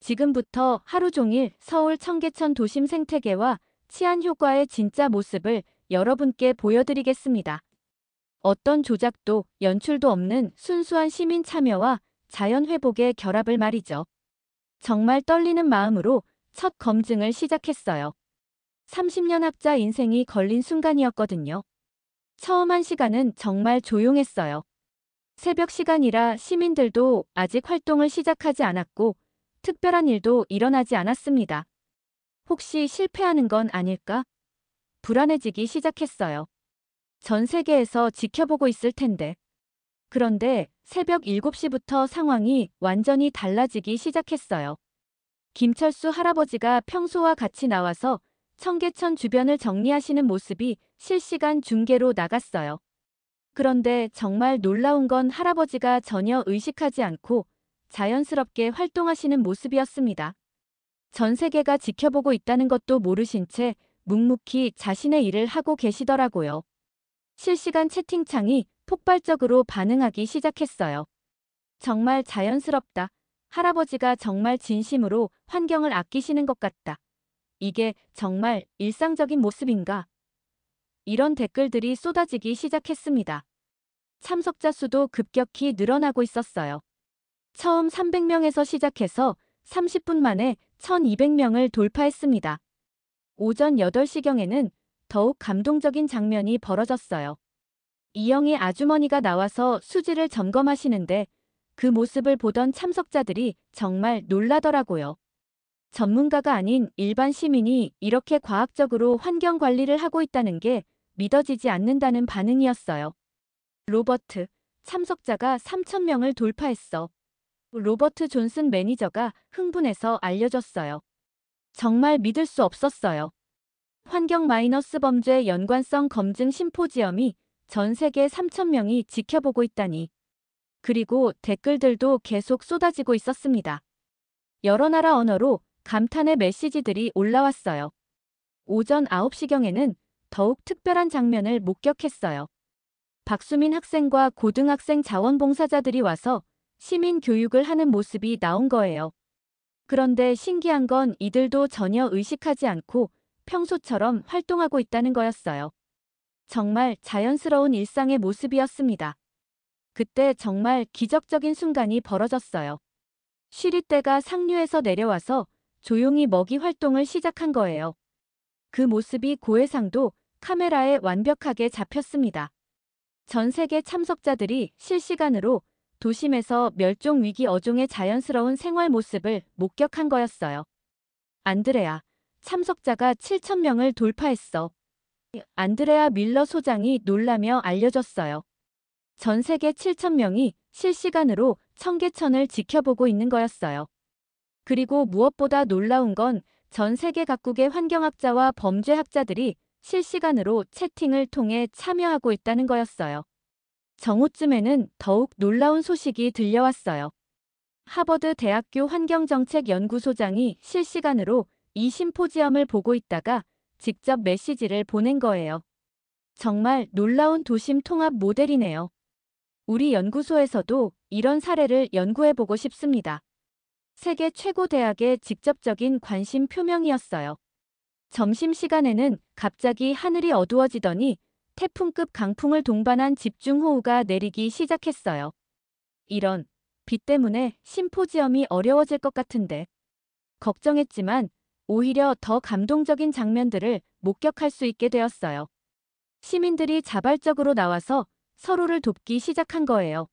지금부터 하루 종일 서울 청계천 도심 생태계와 치안 효과의 진짜 모습을 여러분께 보여드리겠습니다. 어떤 조작도 연출도 없는 순수한 시민 참여와 자연 회복의 결합을 말이죠. 정말 떨리는 마음으로 첫 검증을 시작했어요. 30년 학자 인생이 걸린 순간이었거든요. 처음 한 시간은 정말 조용했어요. 새벽 시간이라 시민들도 아직 활동을 시작하지 않았고 특별한 일도 일어나지 않았습니다. 혹시 실패하는 건 아닐까? 불안해지기 시작했어요. 전 세계에서 지켜보고 있을 텐데. 그런데 새벽 7시부터 상황이 완전히 달라지기 시작했어요. 김철수 할아버지가 평소와 같이 나와서 청계천 주변을 정리하시는 모습이 실시간 중계로 나갔어요. 그런데 정말 놀라운 건 할아버지가 전혀 의식하지 않고 자연스럽게 활동하시는 모습이었습니다. 전 세계가 지켜보고 있다는 것도 모르신 채 묵묵히 자신의 일을 하고 계시더라고요. 실시간 채팅창이 폭발적으로 반응하기 시작했어요. 정말 자연스럽다. 할아버지가 정말 진심으로 환경을 아끼시는 것 같다. 이게 정말 일상적인 모습인가? 이런 댓글들이 쏟아지기 시작했습니다. 참석자 수도 급격히 늘어나고 있었어요. 처음 300명에서 시작해서 30분 만에 1200명을 돌파했습니다. 오전 8시경에는 더욱 감동적인 장면이 벌어졌어요. 이영희 아주머니가 나와서 수지를 점검하시는데 그 모습을 보던 참석자들이 정말 놀라더라고요. 전문가가 아닌 일반 시민이 이렇게 과학적으로 환경 관리를 하고 있다는 게 믿어지지 않는다는 반응이었어요. 로버트, 참석자가 3,000명을 돌파했어. 로버트 존슨 매니저가 흥분해서 알려줬어요. 정말 믿을 수 없었어요. 환경 마이너스 범죄 연관성 검증 심포지엄이 전 세계 3,000명이 지켜보고 있다니. 그리고 댓글들도 계속 쏟아지고 있었습니다. 여러 나라 언어로 감탄의 메시지들이 올라왔어요. 오전 9시경에는 더욱 특별한 장면을 목격했어요. 박수민 학생과 고등학생 자원봉사자들이 와서 시민 교육을 하는 모습이 나온 거예요. 그런데 신기한 건 이들도 전혀 의식하지 않고 평소처럼 활동하고 있다는 거였어요. 정말 자연스러운 일상의 모습이었습니다. 그때 정말 기적적인 순간이 벌어졌어요. 쉬리떼가 상류에서 내려와서 조용히 먹이 활동을 시작한 거예요. 그 모습이 고해상도 카메라에 완벽하게 잡혔습니다. 전 세계 참석자들이 실시간으로 도심에서 멸종위기 어종의 자연스러운 생활 모습을 목격한 거였어요. 안드레아, 참석자가 7,000명을 돌파했어. 안드레아 밀러 소장이 놀라며 알려줬어요. 전 세계 7,000명이 실시간으로 청계천을 지켜보고 있는 거였어요. 그리고 무엇보다 놀라운 건 전 세계 각국의 환경학자와 범죄학자들이 실시간으로 채팅을 통해 참여하고 있다는 거였어요. 정오쯤에는 더욱 놀라운 소식이 들려왔어요. 하버드 대학교 환경정책연구소장이 실시간으로 이 심포지엄을 보고 있다가 직접 메시지를 보낸 거예요. 정말 놀라운 도심 통합 모델이네요. 우리 연구소에서도 이런 사례를 연구해보고 싶습니다. 세계 최고 대학의 직접적인 관심 표명이었어요. 점심시간에는 갑자기 하늘이 어두워지더니 태풍급 강풍을 동반한 집중호우가 내리기 시작했어요. 이런, 비 때문에 심포지엄이 어려워질 것 같은데. 걱정했지만 오히려 더 감동적인 장면들을 목격할 수 있게 되었어요. 시민들이 자발적으로 나와서 서로를 돕기 시작한 거예요.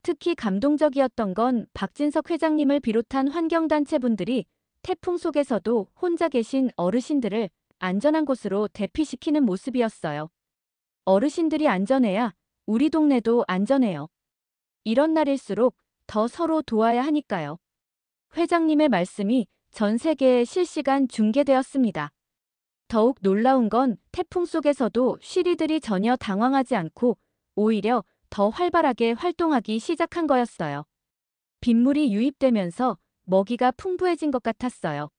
특히 감동적이었던 건 박진석 회장님을 비롯한 환경단체분들이 태풍 속에서도 혼자 계신 어르신들을 안전한 곳으로 대피시키는 모습이었어요. 어르신들이 안전해야 우리 동네도 안전해요. 이런 날일수록 더 서로 도와야 하니까요. 회장님의 말씀이 전 세계에 실시간 중계되었습니다. 더욱 놀라운 건 태풍 속에서도 쉬리들이 전혀 당황하지 않고 오히려 더 활발하게 활동하기 시작한 거였어요. 빗물이 유입되면서 먹이가 풍부해진 것 같았어요.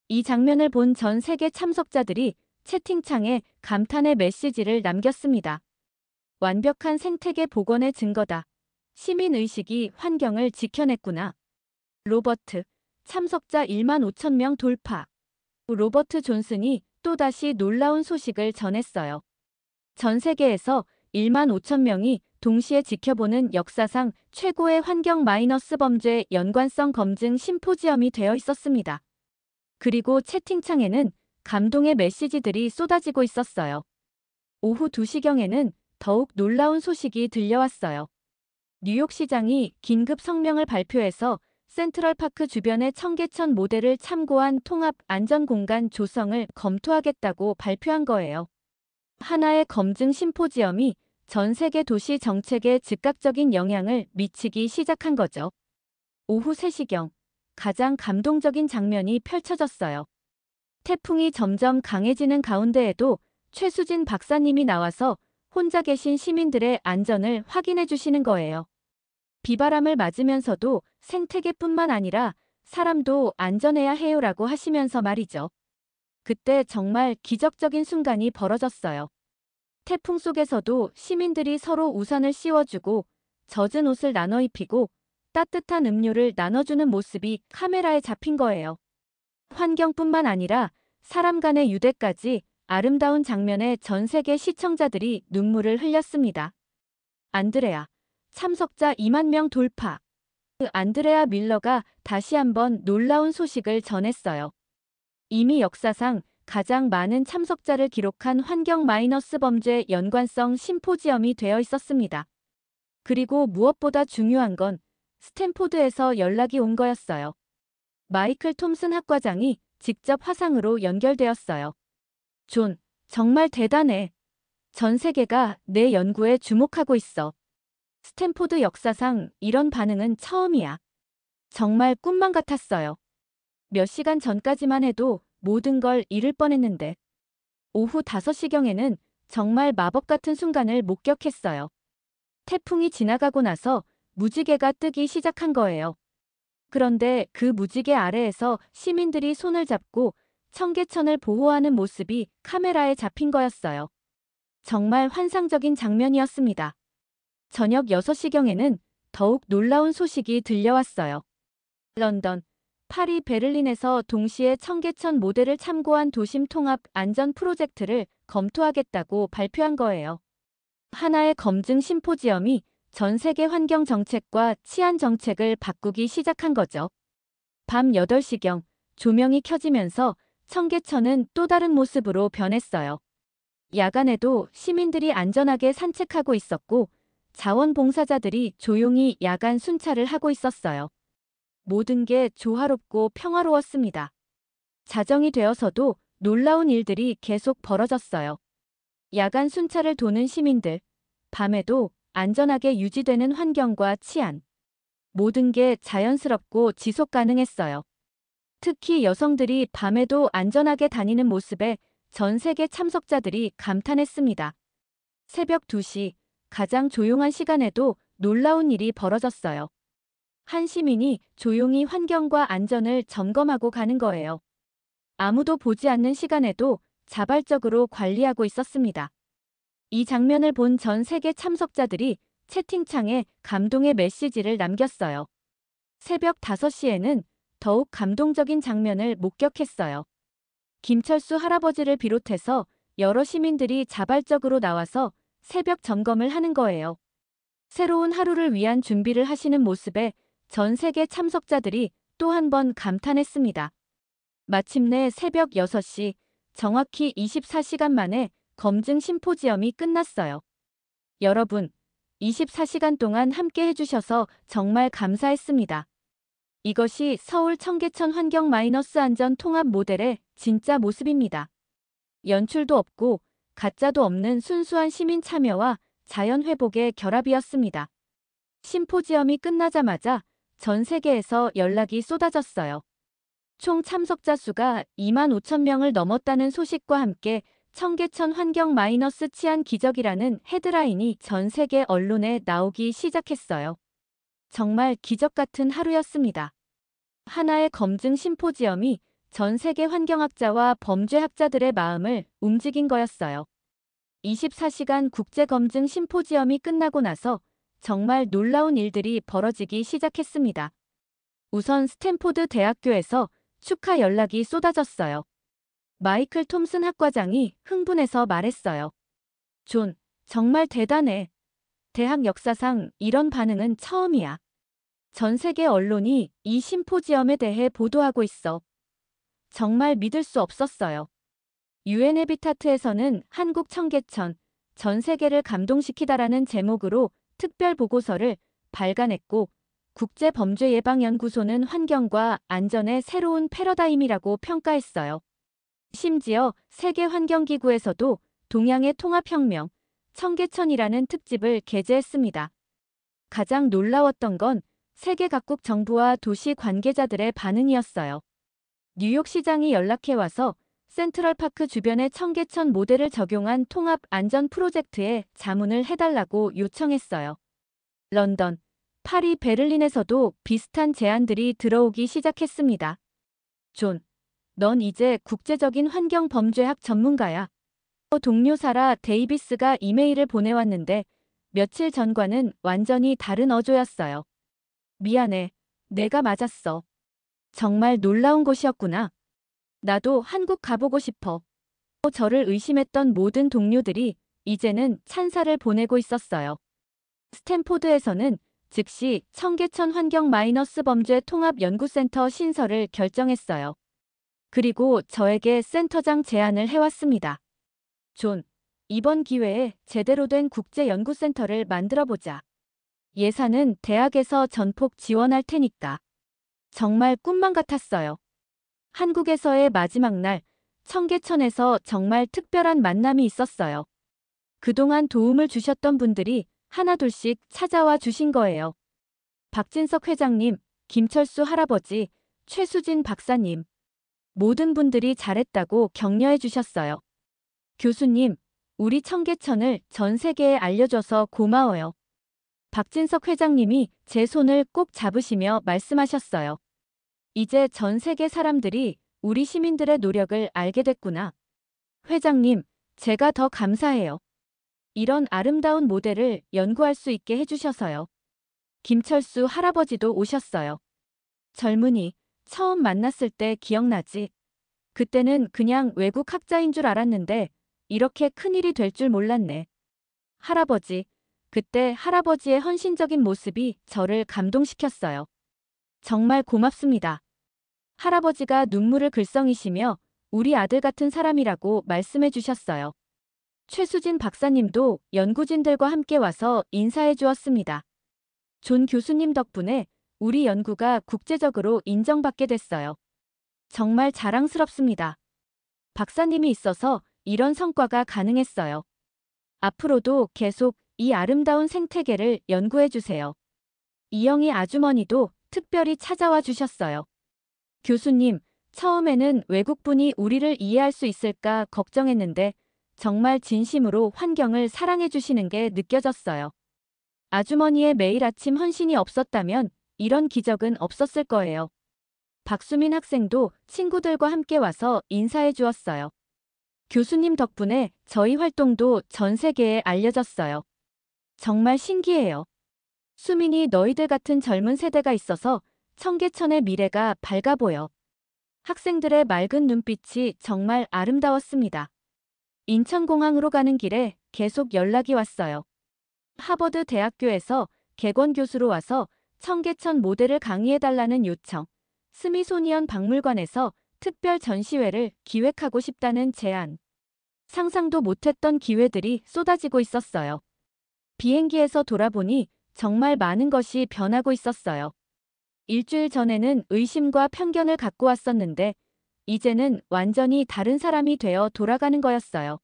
이 장면을 본 전 세계 참석자들이 채팅창에 감탄의 메시지를 남겼습니다. 완벽한 생태계 복원의 증거다. 시민의식이 환경을 지켜냈구나. 로버트, 참석자 15,000명 돌파. 로버트 존슨이 또다시 놀라운 소식을 전했어요. 전 세계에서 15,000명이 동시에 지켜보는 역사상 최고의 환경 마이너스 범죄 연관성 검증 심포지엄이 되어 있었습니다. 그리고 채팅창에는 감동의 메시지들이 쏟아지고 있었어요. 오후 2시경에는 더욱 놀라운 소식이 들려왔어요. 뉴욕시장이 긴급 성명을 발표해서 센트럴파크 주변의 청계천 모델을 참고한 통합 안전공간 조성을 검토하겠다고 발표한 거예요. 하나의 검증 심포지엄이 전 세계 도시 정책에 즉각적인 영향을 미치기 시작한 거죠. 오후 3시경, 가장 감동적인 장면이 펼쳐졌어요. 태풍이 점점 강해지는 가운데에도 최수진 박사님이 나와서 혼자 계신 시민들의 안전을 확인해 주시는 거예요. 비바람을 맞으면서도 생태계뿐만 아니라 사람도 안전해야 해요라고 하시면서 말이죠. 그때 정말 기적적인 순간이 벌어졌어요. 태풍 속에서도 시민들이 서로 우산을 씌워주고 젖은 옷을 나눠 입히고 따뜻한 음료를 나눠주는 모습이 카메라에 잡힌 거예요. 환경뿐만 아니라 사람 간의 유대까지 아름다운 장면에 전 세계 시청자들이 눈물을 흘렸습니다. 안드레아. 참석자 2만 명 돌파. 안드레아 밀러가 다시 한번 놀라운 소식을 전했어요. 이미 역사상 가장 많은 참석자를 기록한 환경 마이너스 범죄 연관성 심포지엄이 되어 있었습니다. 그리고 무엇보다 중요한 건 스탠포드에서 연락이 온 거였어요. 마이클 톰슨 학과장이 직접 화상으로 연결되었어요. 존, 정말 대단해. 전 세계가 내 연구에 주목하고 있어. 스탠포드 역사상 이런 반응은 처음이야. 정말 꿈만 같았어요. 몇 시간 전까지만 해도 모든 걸 잃을 뻔했는데. 오후 5시경에는 정말 마법 같은 순간을 목격했어요. 태풍이 지나가고 나서 무지개가 뜨기 시작한 거예요. 그런데 그 무지개 아래에서 시민들이 손을 잡고 청계천을 보호하는 모습이 카메라에 잡힌 거였어요. 정말 환상적인 장면이었습니다. 저녁 6시경에는 더욱 놀라운 소식이 들려왔어요. 런던, 파리, 베를린에서 동시에 청계천 모델을 참고한 도심 통합 안전 프로젝트를 검토하겠다고 발표한 거예요. 하나의 검증 심포지엄이 전 세계 환경 정책과 치안 정책을 바꾸기 시작한 거죠. 밤 8시경 조명이 켜지면서 청계천은 또 다른 모습으로 변했어요. 야간에도 시민들이 안전하게 산책하고 있었고 자원봉사자들이 조용히 야간 순찰을 하고 있었어요. 모든 게 조화롭고 평화로웠습니다. 자정이 되어서도 놀라운 일들이 계속 벌어졌어요. 야간 순찰을 도는 시민들, 밤에도 안전하게 유지되는 환경과 치안. 모든 게 자연스럽고 지속 가능했어요. 특히 여성들이 밤에도 안전하게 다니는 모습에 전 세계 참석자들이 감탄했습니다. 새벽 2시, 가장 조용한 시간에도 놀라운 일이 벌어졌어요. 한 시민이 조용히 환경과 안전을 점검하고 가는 거예요. 아무도 보지 않는 시간에도 자발적으로 관리하고 있었습니다. 이 장면을 본 전 세계 참석자들이 채팅창에 감동의 메시지를 남겼어요. 새벽 5시에는 더욱 감동적인 장면을 목격했어요. 김철수 할아버지를 비롯해서 여러 시민들이 자발적으로 나와서 새벽 점검을 하는 거예요. 새로운 하루를 위한 준비를 하시는 모습에 전 세계 참석자들이 또 한 번 감탄했습니다. 마침내 새벽 6시, 정확히 24시간 만에 검증 심포지엄이 끝났어요. 여러분, 24시간 동안 함께 해주셔서 정말 감사했습니다. 이것이 서울 청계천 환경 마이너스 안전 통합 모델의 진짜 모습입니다. 연출도 없고 가짜도 없는 순수한 시민 참여와 자연 회복의 결합이었습니다. 심포지엄이 끝나자마자 전 세계에서 연락이 쏟아졌어요. 총 참석자 수가 2만 5천 명을 넘었다는 소식과 함께 청계천 환경 마이너스 치안 기적이라는 헤드라인이 전 세계 언론에 나오기 시작했어요. 정말 기적 같은 하루였습니다. 하나의 검증 심포지엄이 전 세계 환경학자와 범죄학자들의 마음을 움직인 거였어요. 24시간 국제검증 심포지엄이 끝나고 나서 정말 놀라운 일들이 벌어지기 시작했습니다. 우선 스탠포드 대학교에서 축하 연락이 쏟아졌어요. 마이클 톰슨 학과장이 흥분해서 말했어요. 존, 정말 대단해. 대학 역사상 이런 반응은 처음이야. 전 세계 언론이 이 심포지엄에 대해 보도하고 있어. 정말 믿을 수 없었어요. UN 해비타트에서는 한국 청계천, 전 세계를 감동시키다라는 제목으로 특별 보고서를 발간했고 국제범죄예방연구소는 환경과 안전의 새로운 패러다임이라고 평가했어요. 심지어 세계환경기구에서도 동양의 통합혁명, 청계천이라는 특집을 게재했습니다. 가장 놀라웠던 건 세계 각국 정부와 도시 관계자들의 반응이었어요. 뉴욕시장이 연락해와서 센트럴파크 주변의 청계천 모델을 적용한 통합 안전 프로젝트에 자문을 해달라고 요청했어요. 런던, 파리, 베를린에서도 비슷한 제안들이 들어오기 시작했습니다. 존, 넌 이제 국제적인 환경범죄학 전문가야. 동료 사라 데이비스가 이메일을 보내왔는데 며칠 전과는 완전히 다른 어조였어요. 미안해. 내가 맞았어. 정말 놀라운 곳이었구나. 나도 한국 가보고 싶어. 저를 의심했던 모든 동료들이 이제는 찬사를 보내고 있었어요. 스탠포드에서는 즉시 청계천 환경 마이너스 범죄 통합 연구센터 신설을 결정했어요. 그리고 저에게 센터장 제안을 해왔습니다. 존, 이번 기회에 제대로 된 국제연구센터를 만들어보자. 예산은 대학에서 전폭 지원할 테니까. 정말 꿈만 같았어요. 한국에서의 마지막 날, 청계천에서 정말 특별한 만남이 있었어요. 그동안 도움을 주셨던 분들이 하나둘씩 찾아와 주신 거예요. 박진석 회장님, 김철수 할아버지, 최수진 박사님. 모든 분들이 잘했다고 격려해 주셨어요. 교수님, 우리 청계천을 전 세계에 알려줘서 고마워요. 박진석 회장님이 제 손을 꼭 잡으시며 말씀하셨어요. 이제 전 세계 사람들이 우리 시민들의 노력을 알게 됐구나. 회장님, 제가 더 감사해요. 이런 아름다운 모델을 연구할 수 있게 해주셔서요. 김철수 할아버지도 오셨어요. 젊은이, 처음 만났을 때 기억나지? 그때는 그냥 외국 학자인 줄 알았는데 이렇게 큰일이 될 줄 몰랐네. 할아버지, 그때 할아버지의 헌신적인 모습이 저를 감동시켰어요. 정말 고맙습니다. 할아버지가 눈물을 글썽이시며 우리 아들 같은 사람이라고 말씀해 주셨어요. 최수진 박사님도 연구진들과 함께 와서 인사해 주었습니다. 존 교수님 덕분에 우리 연구가 국제적으로 인정받게 됐어요. 정말 자랑스럽습니다. 박사님이 있어서 이런 성과가 가능했어요. 앞으로도 계속 이 아름다운 생태계를 연구해 주세요. 이영희 아주머니도 특별히 찾아와 주셨어요. 교수님, 처음에는 외국분이 우리를 이해할 수 있을까 걱정했는데 정말 진심으로 환경을 사랑해 주시는 게 느껴졌어요. 아주머니의 매일 아침 헌신이 없었다면 이런 기적은 없었을 거예요. 박수민 학생도 친구들과 함께 와서 인사해 주었어요. 교수님 덕분에 저희 활동도 전 세계에 알려졌어요. 정말 신기해요. 수민이 너희들 같은 젊은 세대가 있어서 청계천의 미래가 밝아 보여. 학생들의 맑은 눈빛이 정말 아름다웠습니다. 인천공항으로 가는 길에 계속 연락이 왔어요. 하버드 대학교에서 객원 교수로 와서 청계천 모델을 강의해달라는 요청, 스미소니언 박물관에서 특별 전시회를 기획하고 싶다는 제안. 상상도 못했던 기회들이 쏟아지고 있었어요. 비행기에서 돌아보니 정말 많은 것이 변하고 있었어요. 일주일 전에는 의심과 편견을 갖고 왔었는데 이제는 완전히 다른 사람이 되어 돌아가는 거였어요.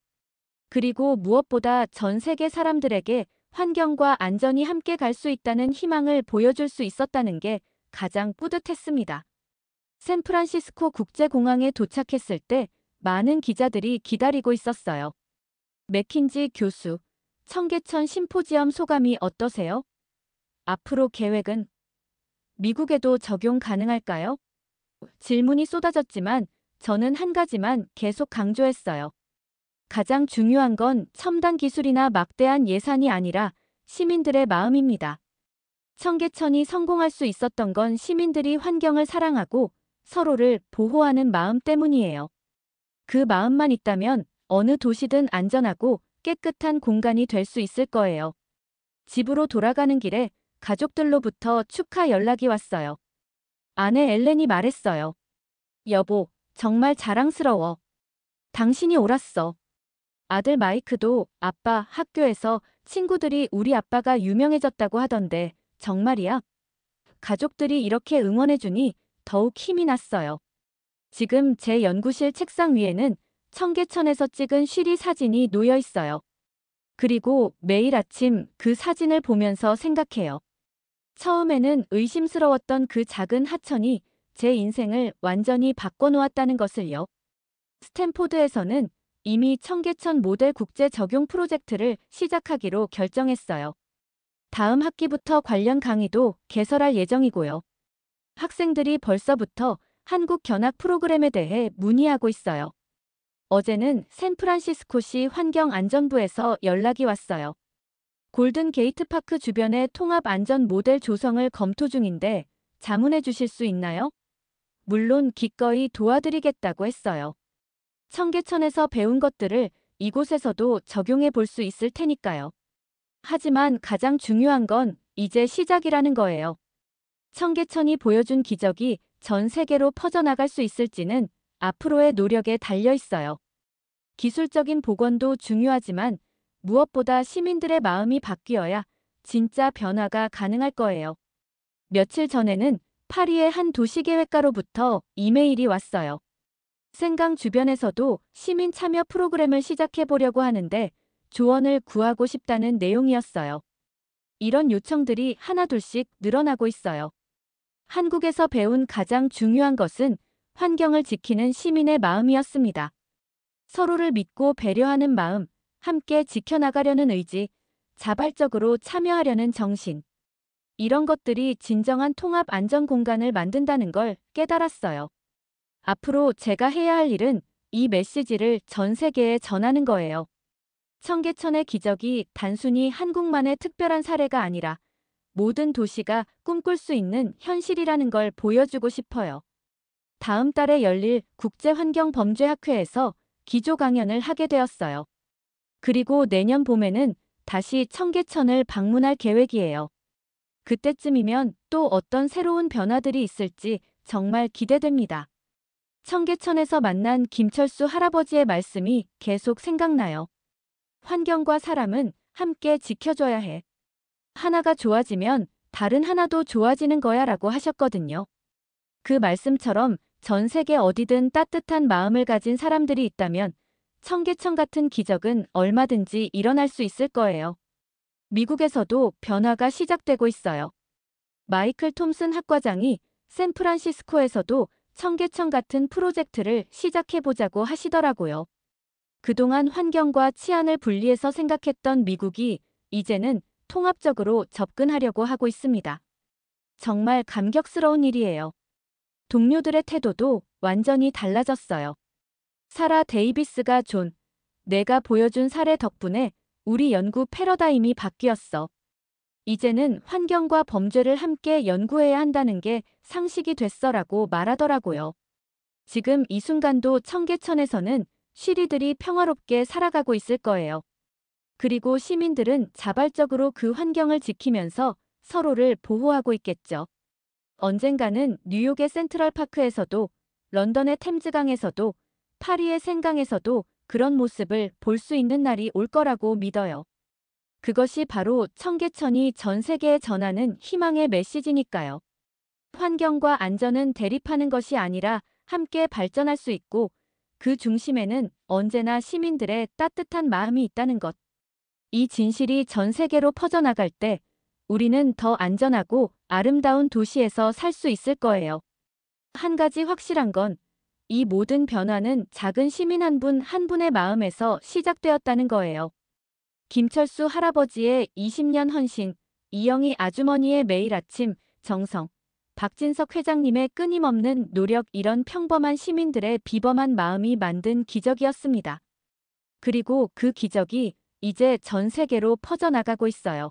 그리고 무엇보다 전 세계 사람들에게 환경과 안전이 함께 갈 수 있다는 희망을 보여줄 수 있었다는 게 가장 뿌듯했습니다. 샌프란시스코 국제공항에 도착했을 때 많은 기자들이 기다리고 있었어요. 맥킨지 교수, 청계천 심포지엄 소감이 어떠세요? 앞으로 계획은? 미국에도 적용 가능할까요? 질문이 쏟아졌지만 저는 한 가지만 계속 강조했어요. 가장 중요한 건 첨단 기술이나 막대한 예산이 아니라 시민들의 마음입니다. 청계천이 성공할 수 있었던 건 시민들이 환경을 사랑하고 서로를 보호하는 마음 때문이에요. 그 마음만 있다면 어느 도시든 안전하고 깨끗한 공간이 될 수 있을 거예요. 집으로 돌아가는 길에 가족들로부터 축하 연락이 왔어요. 아내 엘렌이 말했어요. 여보, 정말 자랑스러워. 당신이 옳았어. 아들 마이크도 아빠 학교에서 친구들이 우리 아빠가 유명해졌다고 하던데 정말이야? 가족들이 이렇게 응원해주니 더욱 힘이 났어요. 지금 제 연구실 책상 위에는 청계천에서 찍은 쉬리 사진이 놓여 있어요. 그리고 매일 아침 그 사진을 보면서 생각해요. 처음에는 의심스러웠던 그 작은 하천이 제 인생을 완전히 바꿔놓았다는 것을요. 스탠포드에서는 이미 청계천 모델 국제 적용 프로젝트를 시작하기로 결정했어요. 다음 학기부터 관련 강의도 개설할 예정이고요. 학생들이 벌써부터 한국 견학 프로그램에 대해 문의하고 있어요. 어제는 샌프란시스코시 환경안전부에서 연락이 왔어요. 골든 게이트 파크 주변의 통합 안전 모델 조성을 검토 중인데 자문해 주실 수 있나요? 물론 기꺼이 도와드리겠다고 했어요. 청계천에서 배운 것들을 이곳에서도 적용해 볼 수 있을 테니까요. 하지만 가장 중요한 건 이제 시작이라는 거예요. 청계천이 보여준 기적이 전 세계로 퍼져나갈 수 있을지는 앞으로의 노력에 달려 있어요. 기술적인 복원도 중요하지만 무엇보다 시민들의 마음이 바뀌어야 진짜 변화가 가능할 거예요. 며칠 전에는 파리의 한 도시계획가로부터 이메일이 왔어요. 생강 주변에서도 시민 참여 프로그램을 시작해 보려고 하는데 조언을 구하고 싶다는 내용이었어요. 이런 요청들이 하나둘씩 늘어나고 있어요. 한국에서 배운 가장 중요한 것은 환경을 지키는 시민의 마음이었습니다. 서로를 믿고 배려하는 마음, 함께 지켜나가려는 의지, 자발적으로 참여하려는 정신. 이런 것들이 진정한 통합 안전 공간을 만든다는 걸 깨달았어요. 앞으로 제가 해야 할 일은 이 메시지를 전 세계에 전하는 거예요. 청계천의 기적이 단순히 한국만의 특별한 사례가 아니라 모든 도시가 꿈꿀 수 있는 현실이라는 걸 보여주고 싶어요. 다음 달에 열릴 국제환경범죄학회에서 기조 강연을 하게 되었어요. 그리고 내년 봄에는 다시 청계천을 방문할 계획이에요. 그때쯤이면 또 어떤 새로운 변화들이 있을지 정말 기대됩니다. 청계천에서 만난 김철수 할아버지의 말씀이 계속 생각나요. 환경과 사람은 함께 지켜줘야 해. 하나가 좋아지면 다른 하나도 좋아지는 거야 라고 하셨거든요. 그 말씀처럼 전 세계 어디든 따뜻한 마음을 가진 사람들이 있다면 청계천 같은 기적은 얼마든지 일어날 수 있을 거예요. 미국에서도 변화가 시작되고 있어요. 마이클 톰슨 학과장이 샌프란시스코에서도 청계천 같은 프로젝트를 시작해보자고 하시더라고요. 그동안 환경과 치안을 분리해서 생각했던 미국이 이제는 통합적으로 접근하려고 하고 있습니다. 정말 감격스러운 일이에요. 동료들의 태도도 완전히 달라졌어요. 사라 데이비스가 내가 보여준 사례 덕분에 우리 연구 패러다임이 바뀌었어. 이제는 환경과 범죄를 함께 연구해야 한다는 게 상식이 됐어라고 말하더라고요. 지금 이 순간도 청계천에서는 쉬리들이 평화롭게 살아가고 있을 거예요. 그리고 시민들은 자발적으로 그 환경을 지키면서 서로를 보호하고 있겠죠. 언젠가는 뉴욕의 센트럴파크에서도, 런던의 템즈강에서도, 파리의 생강에서도 그런 모습을 볼 수 있는 날이 올 거라고 믿어요. 그것이 바로 청계천이 전 세계에 전하는 희망의 메시지니까요. 환경과 안전은 대립하는 것이 아니라 함께 발전할 수 있고 그 중심에는 언제나 시민들의 따뜻한 마음이 있다는 것. 이 진실이 전 세계로 퍼져나갈 때 우리는 더 안전하고 아름다운 도시에서 살 수 있을 거예요. 한 가지 확실한 건 이 모든 변화는 작은 시민 한 분 한 분의 마음에서 시작되었다는 거예요. 김철수 할아버지의 20년 헌신, 이영희 아주머니의 매일 아침 정성, 박진석 회장님의 끊임없는 노력 이런 평범한 시민들의 비범한 마음이 만든 기적이었습니다. 그리고 그 기적이 이제 전 세계로 퍼져나가고 있어요.